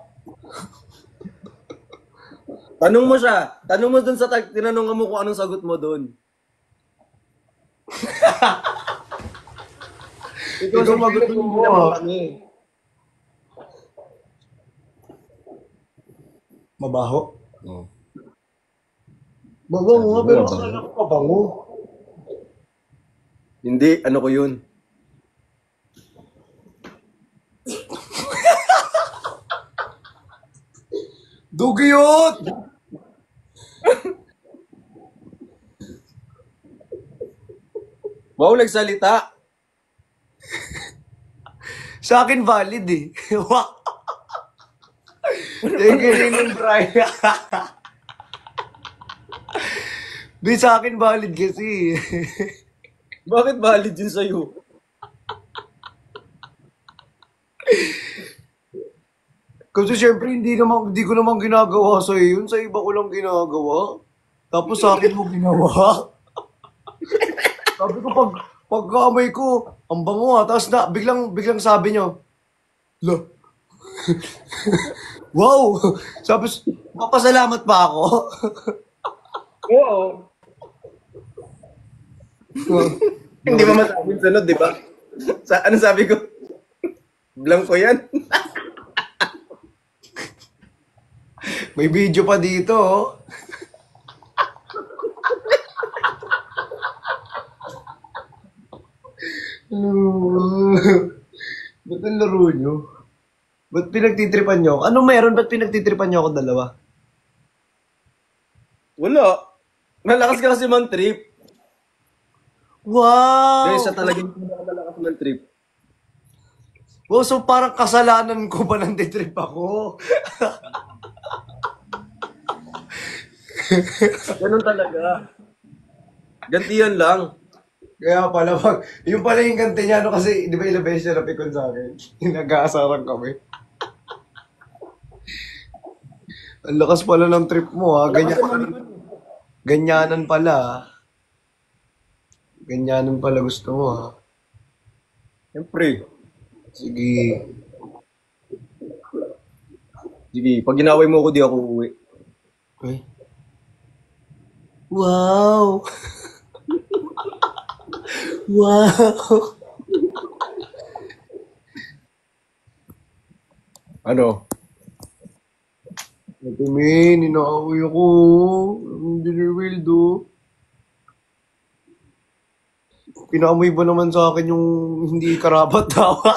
Tanong mo siya. Tanong mo dun sa tinanong mo kung anong sagot mo dun. Ikaw sumagot pinag dun, hindi mo, naman ah. kami. Mabaho? Oh. Mabango nga, pero Mabango. akala ko mabango. Hindi, ano ko yun? Dugyot! Wow, nagsalita. Sa akin valid eh. Wow. Thank you rin ng Brian. Di sa akin valid kasi. Bakit valid yun sa'yo? Kasi syempre hindi ko naman ginagawa sa yun. Sa iba ko lang ginagawa. Tapos sa akin mo ginawa. Sabi ko pagkamay ko, ang bango ah. Tapos biglang sabi nyo, la. Wow! Sabi, papasalamat pa ako. Oo. Hindi mo masabing sunod, di ba? Ano sabi ko? Blanco yan. May video pa dito, oh. Ba't ang laro nyo? Ba't pinagtitripan nyo ako? Anong meron? Ba't pinagtitripan nyo ako dalawa? Wala. Malakas ka kasi man trip. Wow! Dahil siya talagang pinakamalakas man trip. Wow, so parang kasalanan ko ba nang titrip ako? Ganun talaga. Gantiyan lang. Kaya pala, yung pala yung kante niya, no, kasi di ba ilang beses siya napikon sa akin? Nag-aasaran kami. Ang lakas pala ng trip mo, ha? Ganyanan pala, ha? Ganyanan pala gusto mo, ha? Siyempre. Sige. Sige, pag ginaway mo ako, di ako uuwi. Ay. Wow! Wow! Ano? Ate Min, inaaway ako. Hindi ni Wildo. Pinaamoy ba naman sa akin yung hindi karapat tawa?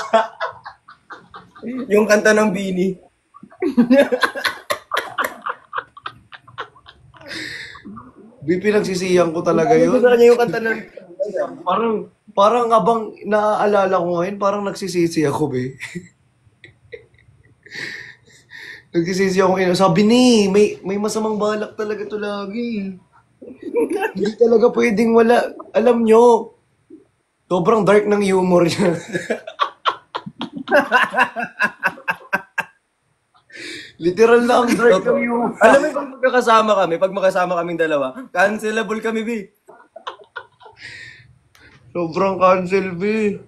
Yung kanta ng Bini. Pinagsisiyan ko talaga yun. Gusto niya yung kanta ng... Parang abang naaalala ko ngayon, parang nagsisisi ako, be. Nagsisisi ako ngayon. Sabi ni, may masamang balak talaga to lagi. Hindi talaga pwedeng wala. Alam nyo, sobrang dark ng humor niya. Literal na ang dark ng humor. Alam mo, pag magkasama kaming dalawa, cancelable kami, B. Sobrang cancel, be.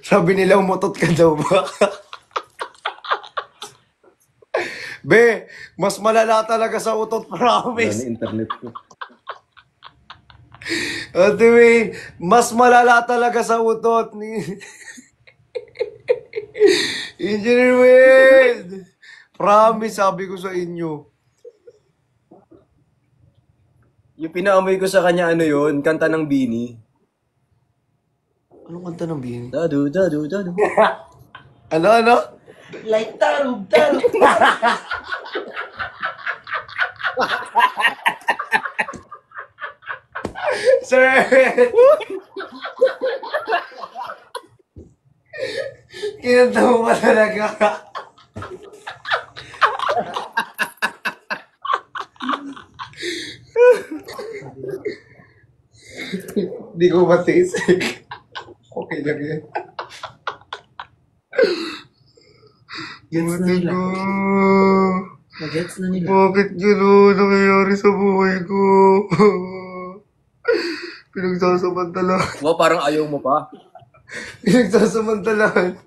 Sabi nila, umutot ka daw ba? Be, mas malala talaga sa utot, promise. Internet ko. Ate Wayne, mas malala talaga sa utot ni... Engineer Wade! Promise, sabi ko sa inyo. Yung pinaamoy ko sa kanya, ano yun? Kanta ng Bini. Anong kanta ng Bini? Dadu, dadu, dadu. Ano? Like tarug, tarug. Sir! Kinanta mo ba talaga? Di ko matiis. Okay lang yan. Gets na nila. Ko. Nagets na nila. Bakit gano'n nangyayari sa buhay ko? Pinagsasamantalahan. Wow, parang ayaw mo pa. Pinagsasamantalahan.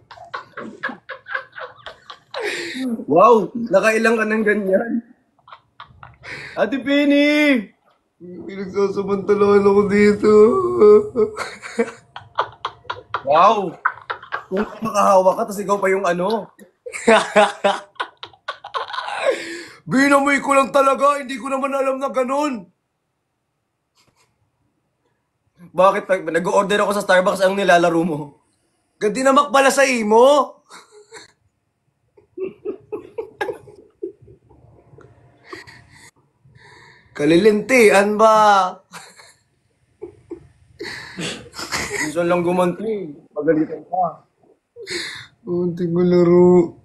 Wow, nakailang ka ng ganyan. Ate Penny! Pinagsasamantalahan ako dito. Wow! Kung makahawa ka, tapos ikaw pa yung ano. Binamoy ko lang talaga, hindi ko naman alam na ganun. Bakit pag nag-order ako sa Starbucks, anong nilalaro mo? Gandi namak pala sa imo. Kalilintian ba? Minsan lang gumanti. Pagalitan ka. Unti ko laro.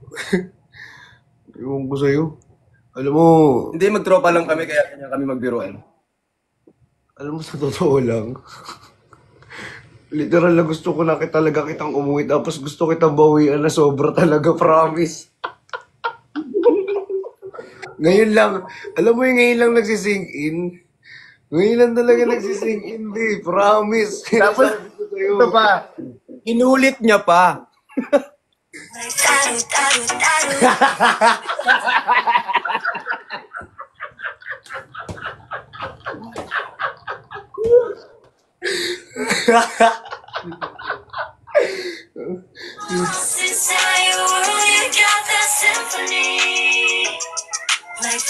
Ewan ko sa'yo. Alam mo, Hindi, magtropa lang kami, kaya kanya kami magbiruan. alam mo sa totoo lang. Literal na gusto ko na talaga kitang umuwi tapos gusto kitang bawian na sobra talaga, promise. Ngayon lang, alam mo yung ngayon lang nagsisink in? Ngayon lang talaga nagsisink in, babe, promise. Tapos, Sinasabi ko sa'yo. ito pa, inulit niya pa. Inside your world, you got that symphony. Like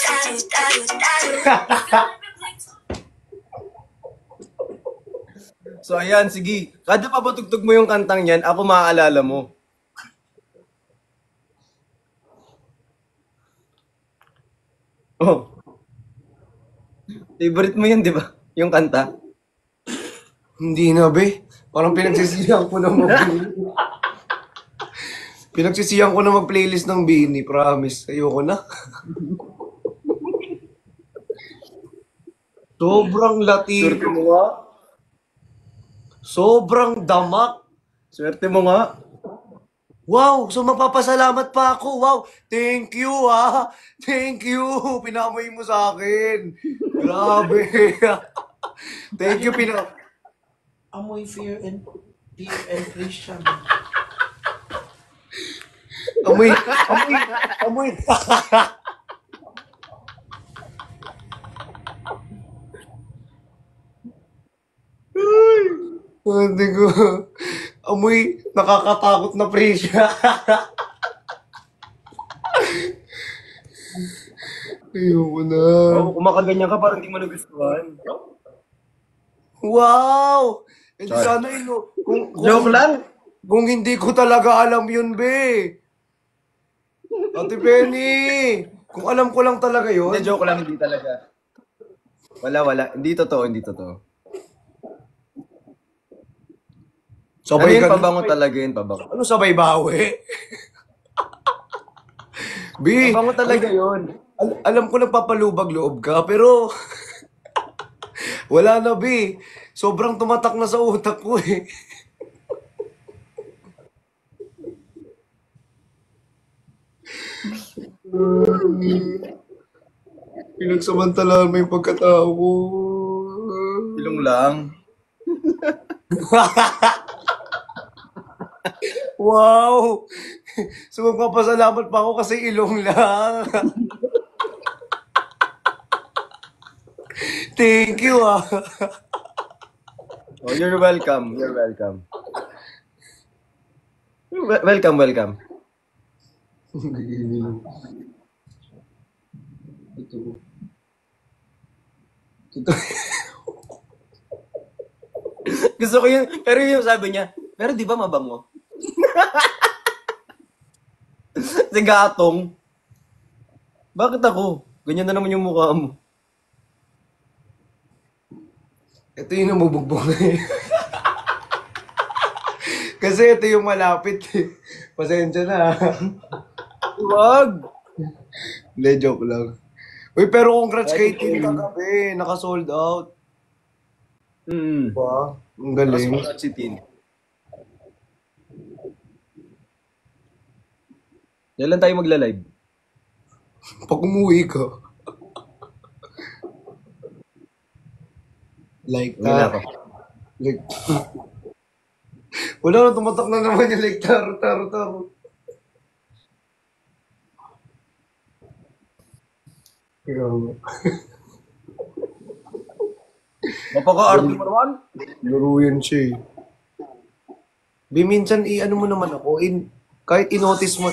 So ayan, sige. Kada pa patugtog mo yung kantang yan, ako maaalala mo. Oh. Favorite mo yun, di ba? Yung kanta. Hindi na, be. Parang pinagsisiyan ko na pinagsisiyan ko na mag-playlist ng Bini, promise. Ayoko na. Sobrang Swerte latino. mo nga. Sobrang damak. Swerte mo nga. Wow! So magpapasalamat pa ako. Wow! Thank you, ah! Thank you! Pinamoy mo sa akin. Grabe. Thank you, Amoy fear and Christian. amoy. Hindi ko. Amoy, nakakatakot na presya. Ayoko na. Oh, kumakaganyan ka, parang di mo nagustuhan. Wow! Eh di Sorry. sana Joke lang. Kung hindi ko talaga alam yun, be. Ate Penny, kung alam ko lang talaga yun. Hindi, joke lang, hindi talaga. Wala. Hindi totoo. Ano Sabay yun, ka pabango talaga yun, pabango. Ano sabay bawi? Bi, Pabango talaga yun. alam ko nagpapalubag loob ka, pero wala na, Bi. Sobrang tumatak na sa utak ko eh. Pinagsamantalaan mo yung pagkatao ko. Ilong lang. Wow! So magpapasalamat pa ako kasi ilong lang. Thank you, ah. Oh, you're welcome. Welcome. Gusto ko yun, pero yung sabi niya, pero di ba mabango? Si Gatong. Bakit ako? Ganyan na naman yung mukha mo. Ito yung namubugbog eh. Kasi ito yung malapit eh. Pasensya na. Wag! Hindi, joke lang. Uy, pero congrats kay Tin kagabi. Naka-sold out. Diba? Ang galing. Mas si Tin. Kailan tayo magla-live? Pag umuwi ka. Like Uwi na that. ako. Like, wala na, tumatak na naman yung like, taro. Grabe. Mapaka-arte mo naman. Laro yan siya eh. Bi, minsan i-ano mo naman ako, kahit i-notice mo,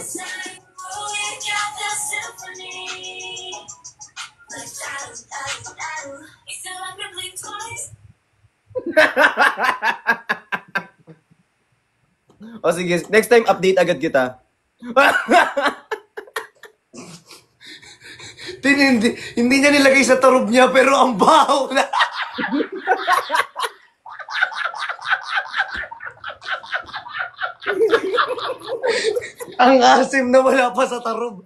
O sige, next time update agad kita. hindi niya nilagay sa tarob niya, pero ang baho na. Ang asim na wala pa sa tarob.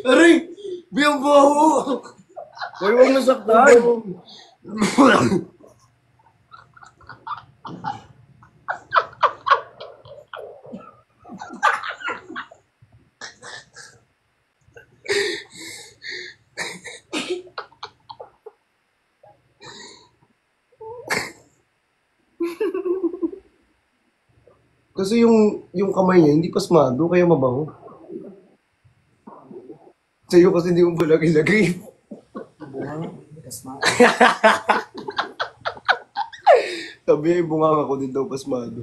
Aray! Bi, ang baho! Uy, huwag mo saktan. Kasi yung kamay niya, hindi pasmado, kaya mabaho. Sa'yo kasi hindi mo ba lagay-lagay. Buhang, kasma. Sabi niya, yung bunganga ko din daw pasmado.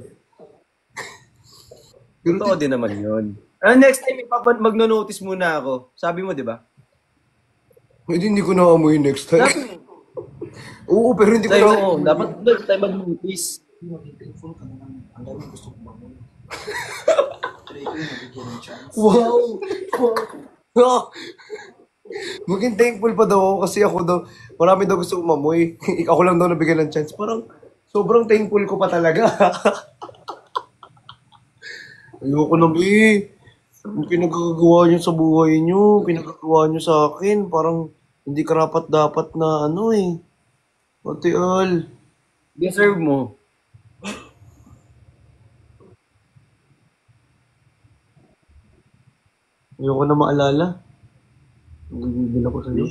Pero Totoo din naman yun. Next time, magno-notice muna ako. Sabi mo, di ba? hindi ko naamoy next time. Sabi mo. Oo, pero hindi ko Sabi naamoy. mo, dapat next time mag-notice. Maging thankful ka naman. Ang dami gusto ko mamuhay. Try ko yung nabigyan ng chance. Wow! Wow! Maging thankful pa daw ako kasi ako daw, marami daw gusto umamoy. Ako lang daw nabigyan ng chance. Parang, sobrang thankful ko pa talaga. Ayoko na, be. Yung pinagkagawa niyo sa buhay niyo, pinagkagawa niyo sa akin, parang hindi karapat dapat na ano eh. Ate Al. Deserve mo. Ayoko na maalala. Nagigil ako sa'yo.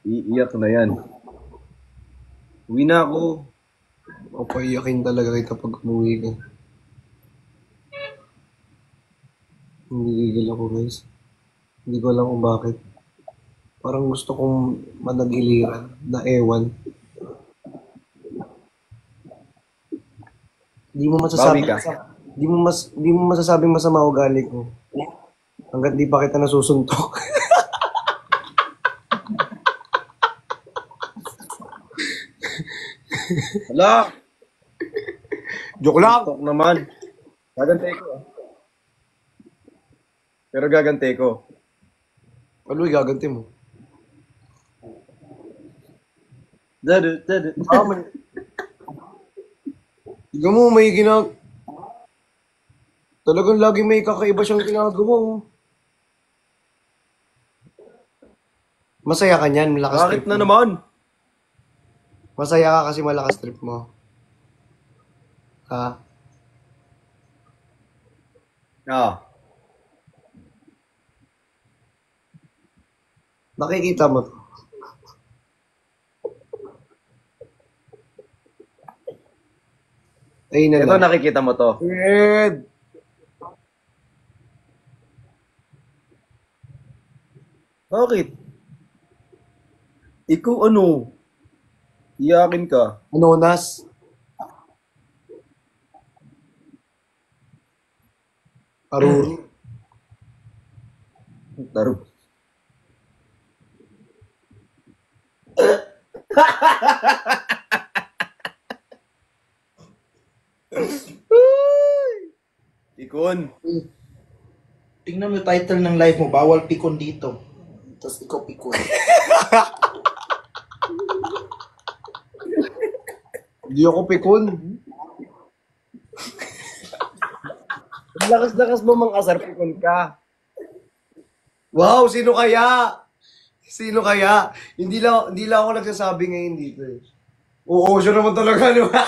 Iiyak na yan. Uwi na ako. Papaiyakin talaga kita pag umuwi ka. Nagigil ako guys. Hindi ko alam kung bakit. Parang gusto kong managiliran na ewan. Di mo masasabi Bawi ka. di mo masasabing masama ugali ko. Hanggat di pa kita nasusuntok. Hala! Joke lang. Tok naman. Gagantay ko. Pero gagantay ko. Ano igaganti mo? Dadu. May... Tignan mo, may talagang lagi may kakaiba siyang ginagawa. Oh. Masaya ka niyan, malakas Bakit trip na mo. naman? Masaya ka kasi malakas trip mo. Ha? Ah. Nakikita mo to. Ayun na Ito lang. nakikita mo to. Ed! Bakit? Ikaw ano? Iyakin ka. Anonas? Aruri? Taro. Ikon. Tingnan mo yung title ng live mo, bawal pikon dito. Tapos ikaw pikon. Hindi ako pikon. Ang lakas-lakas mo mang asar, pikon ka. Wow, sino kaya? Sino kaya? Hindi lang ako nagsasabi ngayon dito eh. Oo, siya naman talaga, di ba?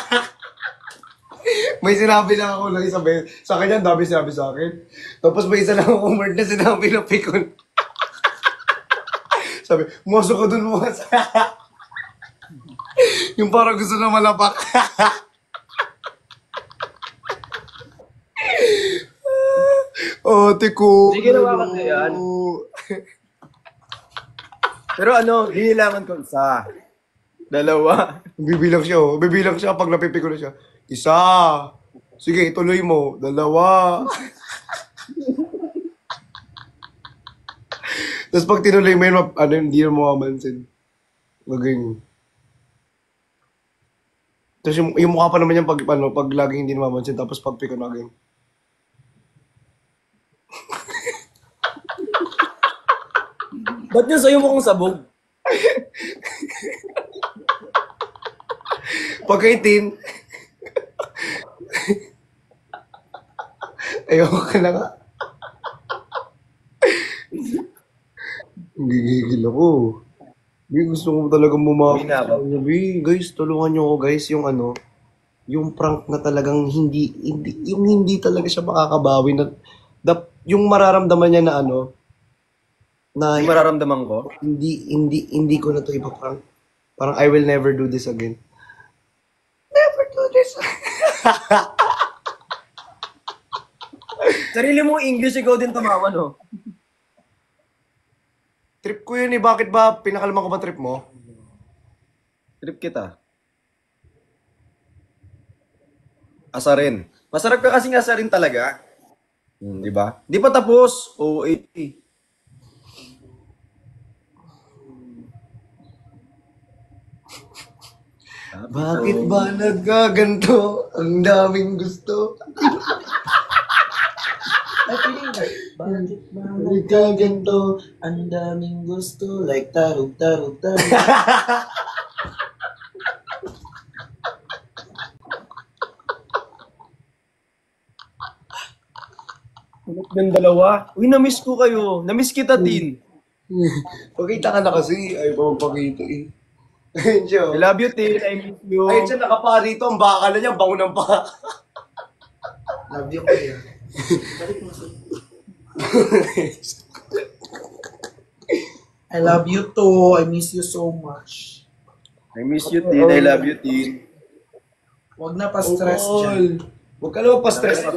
May sinabi lang ako na isa sa kanya, ang dami sinabi sa akin. Tapos may isa lang akong word na sinabi na pikon. Sabi, muso ka dun, muso. Yung parang gusto na malapak. Ate ko. Sige, nawakan ko yan. Pero ano, hinilangan ko isa. Dalawa. Bibilang siya, oh. Bibilang siya pag napipiko na siya. Isa. Sige, ituloy mo. Dalawa. Tapos pag tinuloy mo yun, hindi na mamamansin. Laging. Tapos yung mukha pa naman yan pag laging hindi namamansin. Tapos pag piko na again. Ba't niya sa'yo mukhang sabog? Pagka-18. Ayoko ka na nga. Gigigil ako. Bi, gusto ko talagang Uwi na ako. Bi, guys, tulungan niyo ako guys yung yung prank na talagang hindi talaga siya makakabawi na yung mararamdaman niya na na Yung mararamdaman ko? hindi ko na to ipaprank. Parang I will never do this again. Never do this. Sarili mo English, ikaw din tumawa, no? Trip ko yun eh. Bakit ba? Pinakalman ko ba trip mo? Trip kita. Asarin. Masarap ka kasing asarin talaga. Di ba? Di pa tapos. Oo, Bakit ba nagkaganto? Ang daming gusto. Ay, piling ka. Bakit ba Nagkaganto. ang daming gusto? Like tarog, tarog, tarog. Ulit ng dalawa. Uy, na-miss ko kayo. Na-miss kita, Tin. Pakita ka na kasi. Ay, ba magpakita eh. Ayun siya. I love you, Tin. I miss you. Ayun siya, nakapa rito. Ang baka na niya. Bango ng baka. Love you, kuya. Balik mo sa... I love you too. I miss you so much. I miss you, Tin. I love you, Tin. Huwag na pa-stress dyan. Huwag ka naman pa-stress.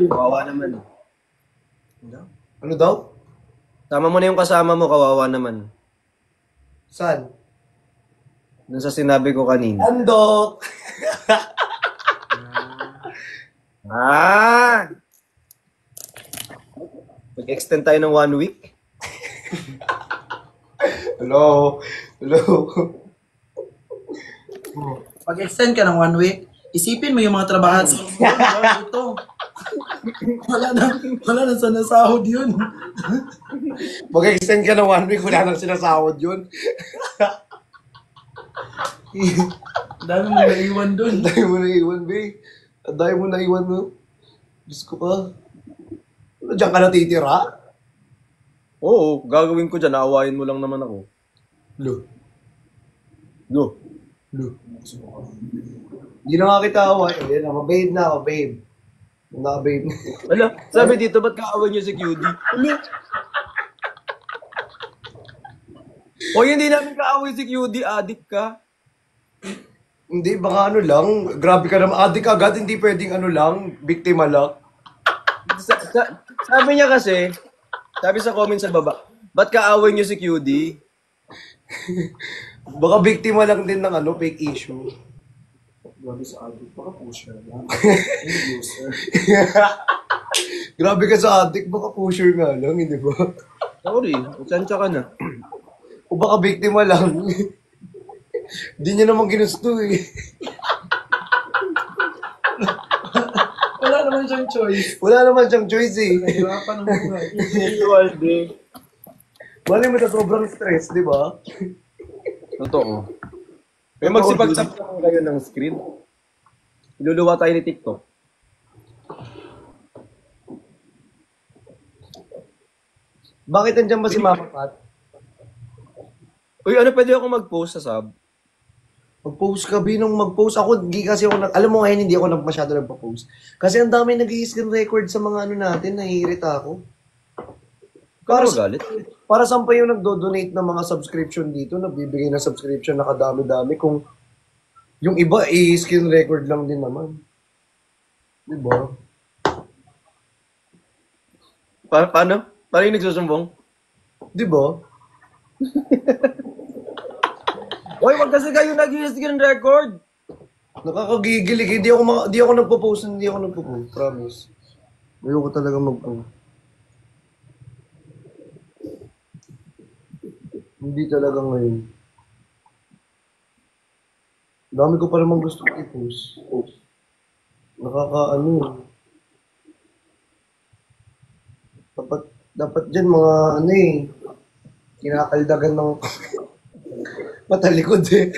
Kawawa naman. Ano daw? Tama mo na yung kasama mo, kawawa naman. Saan? Dun sa sinabi ko kanina. Andok! Ah! Mag-extend tayo ng 1 week. Hello? Hello? Pag-extend ka ng 1 week, isipin mo yung mga trabahan sa ito. Wala na sa nasahod yun. Mag-extend ka ng 1 week, wala nang sinasahod yun. Dami mo naiwan dun. Ang dami mo na iwan, be. Ang dami mo na iwan, no? Diyos ko pa. Ano, diyan ka natitira? Oo, gagawin ko dyan. Naawayin mo lang naman ako. Lo. No. Lo. Hindi na nga kita away. Ayan na, babe na ako, babe. Babe. Ala, sabi dito, ba't kaaway niyo si QD? Ala. O hindi namin kaaway si QD, adik ka. Hindi, baka ano lang. Grabe ka naman. Adik agad, hindi pwedeng ano lang. Biktima lang. Sabi niya kasi, sabi sa comment sa baba, ba't kaaway niyo si QD? Baka biktima lang din ng ano, fake issue. Grabe sa adik, baka pusher lang. User. Grabe ka sa adik, baka pusher nga lang, hindi ba? Sorry, usansya ka na. O baka biktima lang. Hindi niya naman ginusto eh. Wala naman siyang choice. Wala naman siyang choice eh. Nahirapan ng buhay. Mali mo na sobrang stress, di ba? Totoo. May magsipag-tap naman kayo ng screen. Iluluwa tayo ni TikTok. Bakit nandiyan ba si Mama Pat? Uy, ano pwede ako mag-post sa sub? Mag-post ka, Binong, mag-post. Ako, di kasi ako, alam mo ngayon, hindi ako masyado nagpa-post. Kasi ang dami nag-i-screen record sa mga ano natin, naiirita ako. Para galit? Para saan pa yung nagdo-donate ng mga subscription dito, nagbibigay ng subscription na kadami-dami, kung yung iba, i-screen record lang din naman. Diba? Paano? Paano yung nagsusumbong? Diba? Uy, wag kasi kayo nag-screen record. Nakakagigilig. Di ako nagpo-post. Promise. Ayoko talaga mag-post. Hindi talaga ngayon. Dami ko pa namang gusto i-post. Nakakaano. Dapat dyan mga ano eh. Kinakaldagan ng matalikod eh.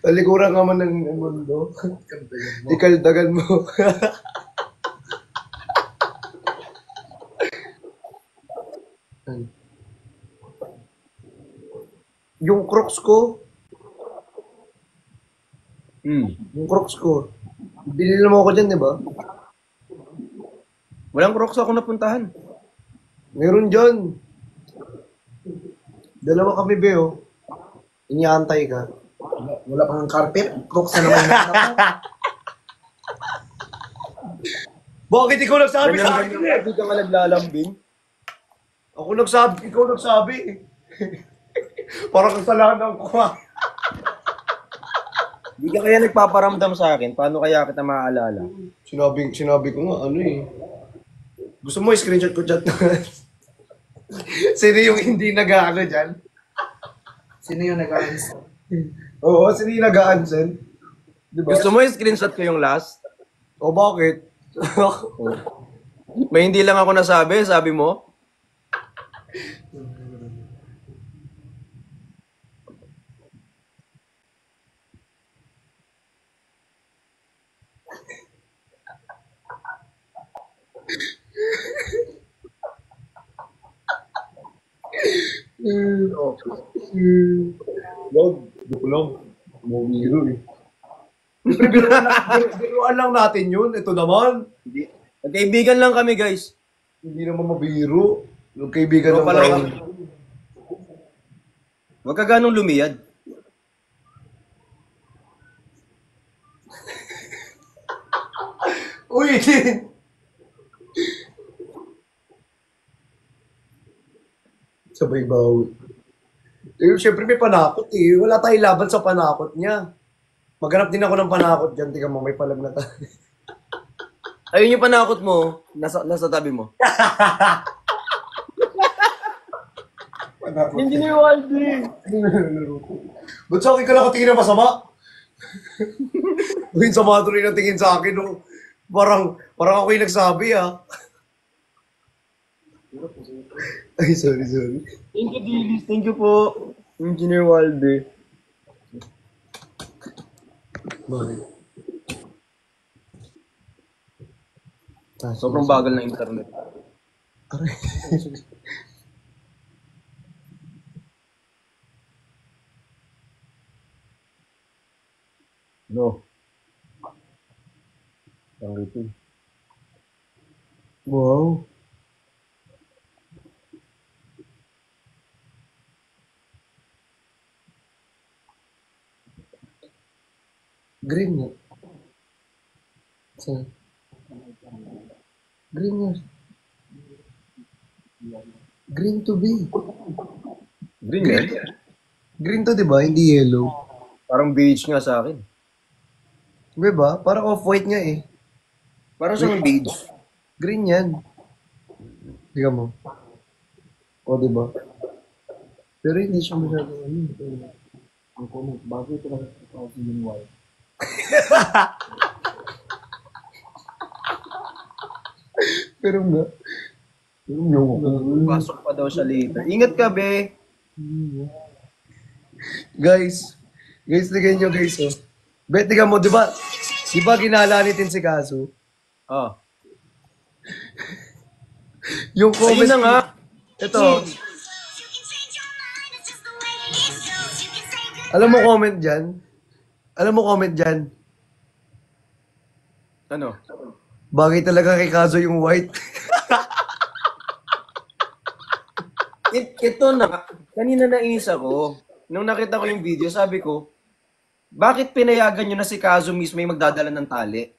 Talikuran ka man ng mundo. Ikaldagan mo. Yung Crocs ko, binili mo ako dyan, di ba? Walang Crocs ako napuntahan. Meron dyan. Dalawa kami, Beo. Iniantay ka. Wala pang carpet. Crooks na naman na. Bakit ikaw nagsabi sa akin eh? Hindi ka nga naglalambing. Ako nagsabi, ikaw nagsabi eh. Parang kasalanan ko ha. Hindi ka kaya nagpaparamdam sa akin, paano kaya kita maaalala? Sinabi ko nga, ano eh. Gusto mo, screenshot ko chat na. Sino yung hindi nag-ano dyan? Sino yung nag-alis? Oo, sino yung nag-unsend? Diba? Gusto mo screenshot ko yung last? O bakit? May hindi lang ako nasabi, sabi mo? Wag, joke lang. Bumiro eh. Biruan lang natin yun. Ito naman. Magkaibigan lang kami, guys. Hindi naman mabiro. Yung kaibigan Pero ng pala tao. kami. Huwag ka ganong lumiyad. Uy! Sabay bawi. Eh, syempre may panakot eh. Wala tayong laban sa panakot niya. Maghanap din ako ng panakot dyan. Tingnan mo, may palag na tayo. Ayun yung panakot mo, nasa tabi mo. Panakot. Engineer Waldy! Ba't sa akin ka lang tingin na masama? Uy, sama tuloy ng tingin sa akin. No? Parang ako yung nagsabi ah. Ay, sorry. Thank you, Dilis. Thank you po, Engineer Waldy. Bakit? Sobrang bagal ng internet. No. Ang ito. Wow. Green nga. Saan? Green nga. Green to be. Green yan? Green to, di ba? Hindi yellow. Parang beige nga sa akin. Di ba? Parang off-white nga eh. Parang siyang beige. Green yan. Tingnan mo. O, di ba? Pero hindi siya masyado ano. Ang comment, bago ito lang sa yung white. Pero nga. Pasok pa daw siya later. Ingat ka, be. Guys, tignan nyo guys, oh. Bet, tignan mo, di ba ginalanitin si Kaso? Oh. Yung comment, Ayun na nga. ito, alam mo comment dyan? Ano? Bagay talaga kay Kaso yung white. Ito na. Kanina nainis ako. Nung nakita ko yung video, sabi ko, bakit pinayagan nyo na si Kazo mismo yung magdadala ng tali?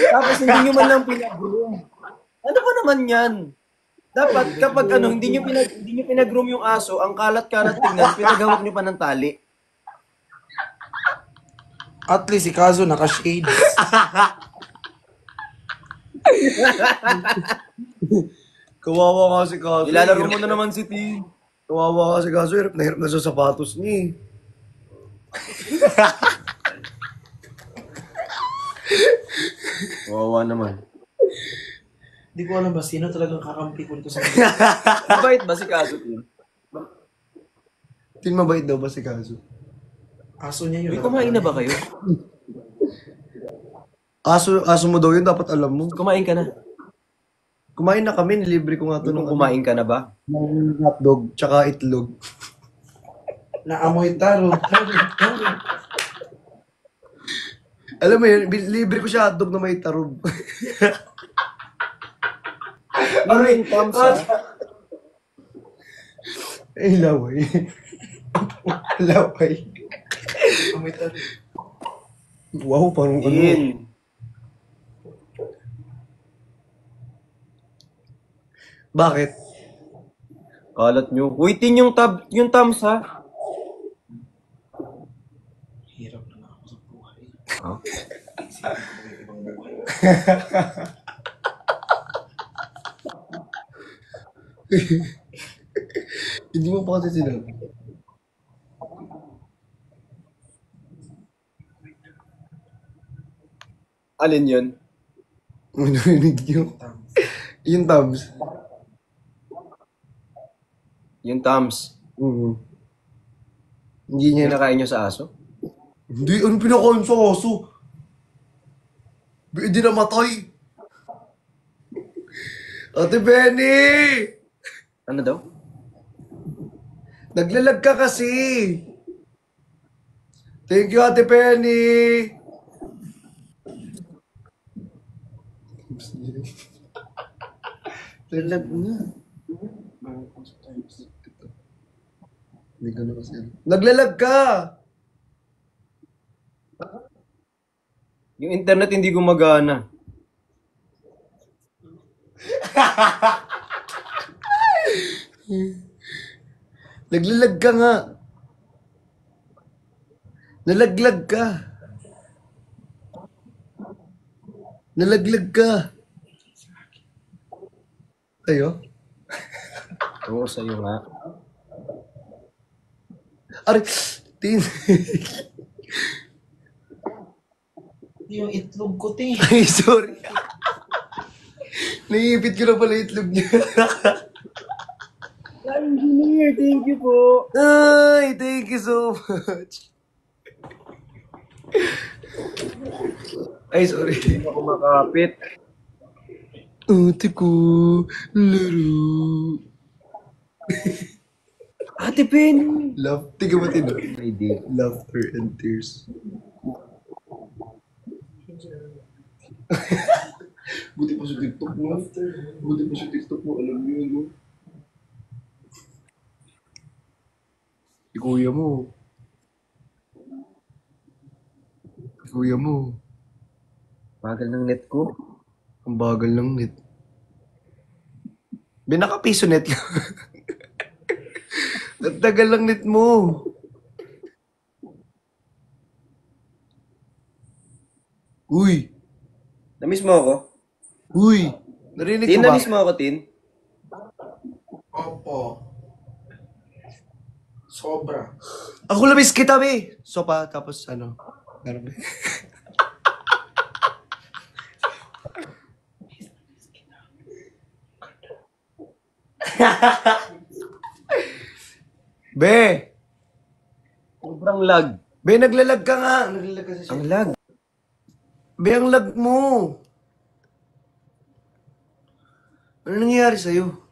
Tapos hindi nyo man lang pinag-groom. Ano ba naman yan? Dapat kapag hindi nyo pinag-groom yung aso, ang kalat-kalat tingnan, pinagawak nyo pa ng tali. At least si Kazo naka-shades. Kawawa nga si Kaso. Ilalaro mo na naman si T. Kawawa nga si Kaso, hirap na sa sapatos niya eh. Wawa naman. Hindi ko alam ba sino talagang kakampi ko dito sa Mabait ba si Kazo, T? Tin mabait daw ba si Kaso? aso niya yun. Uy, kumain na ba kayo? Aso mo daw yun, dapat alam mo. Kumain ka na. Kumain na kami, nilibre ko nga ito Kung kumain ka na ba? ng hotdog, tsaka itlog. Naamoy taro. Alam mo yun, libre ko siya hotdog na may tarog. Ano yung thumbs up? Ay, laway. Laway. Amoy taro. Wow, parang ano. In. Bakit? Kalat nyo. Waitin yung thumbs ha. Hirap na nga ako sa buhay. Ha? Isipin ko yung ibang buhay. Hindi mo pa kasi sinabi. Alin yun? Narinig niyo? Yung thumbs. Yung thumbs. Hindi niya na... Kinakain nyo sa aso? Hindi, ano pinakain sa aso? Hindi namatay. Ate Benny! Ano daw? Naglalag ka kasi. Thank you, Ate Penny. Lalag na. Hindi ko na kasi. Naglalag ka! Yung internet hindi gumagana. Naglalag ka nga. Nalaglag ka. Nalaglag ka. Ayo? Oo, sa'yo nga. Ari, tin. Yung itlog ko, te. Ay, sorry. Naiipit ko na pala itlog niya. Engineer, thank you po. Ay, thank you so much. Ay, sorry. Hindi ako makapit. Ate ko, laro. Ate Penny. Love, tiga ba tino? Idea. Laughter and tears. Buti pa sa TikTok mo. Buti pa sa TikTok mo, alam mo yun, no? Si kuya mo. Si kuya mo. Bagal ng net ko. Ang bagal ng net. Binakapiso net ka. Ang tagal lang net mo. Uy! Namiss mo ako? Uy! Narinig Tin, ko ba? namiss mo ako, Tin? Opo. Sobra. Ako labis kita, be! Sopa, tapos ano? Meron ba? Be! Sobrang lag. Be, naglalag ka nga. Naglalag ka sa siya. Ang lag. Be, ang lag mo. Ano nangyayari sa'yo?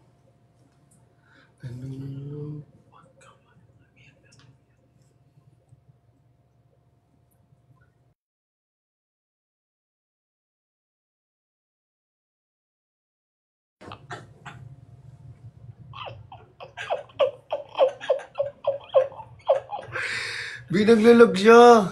Be, naglalag siya.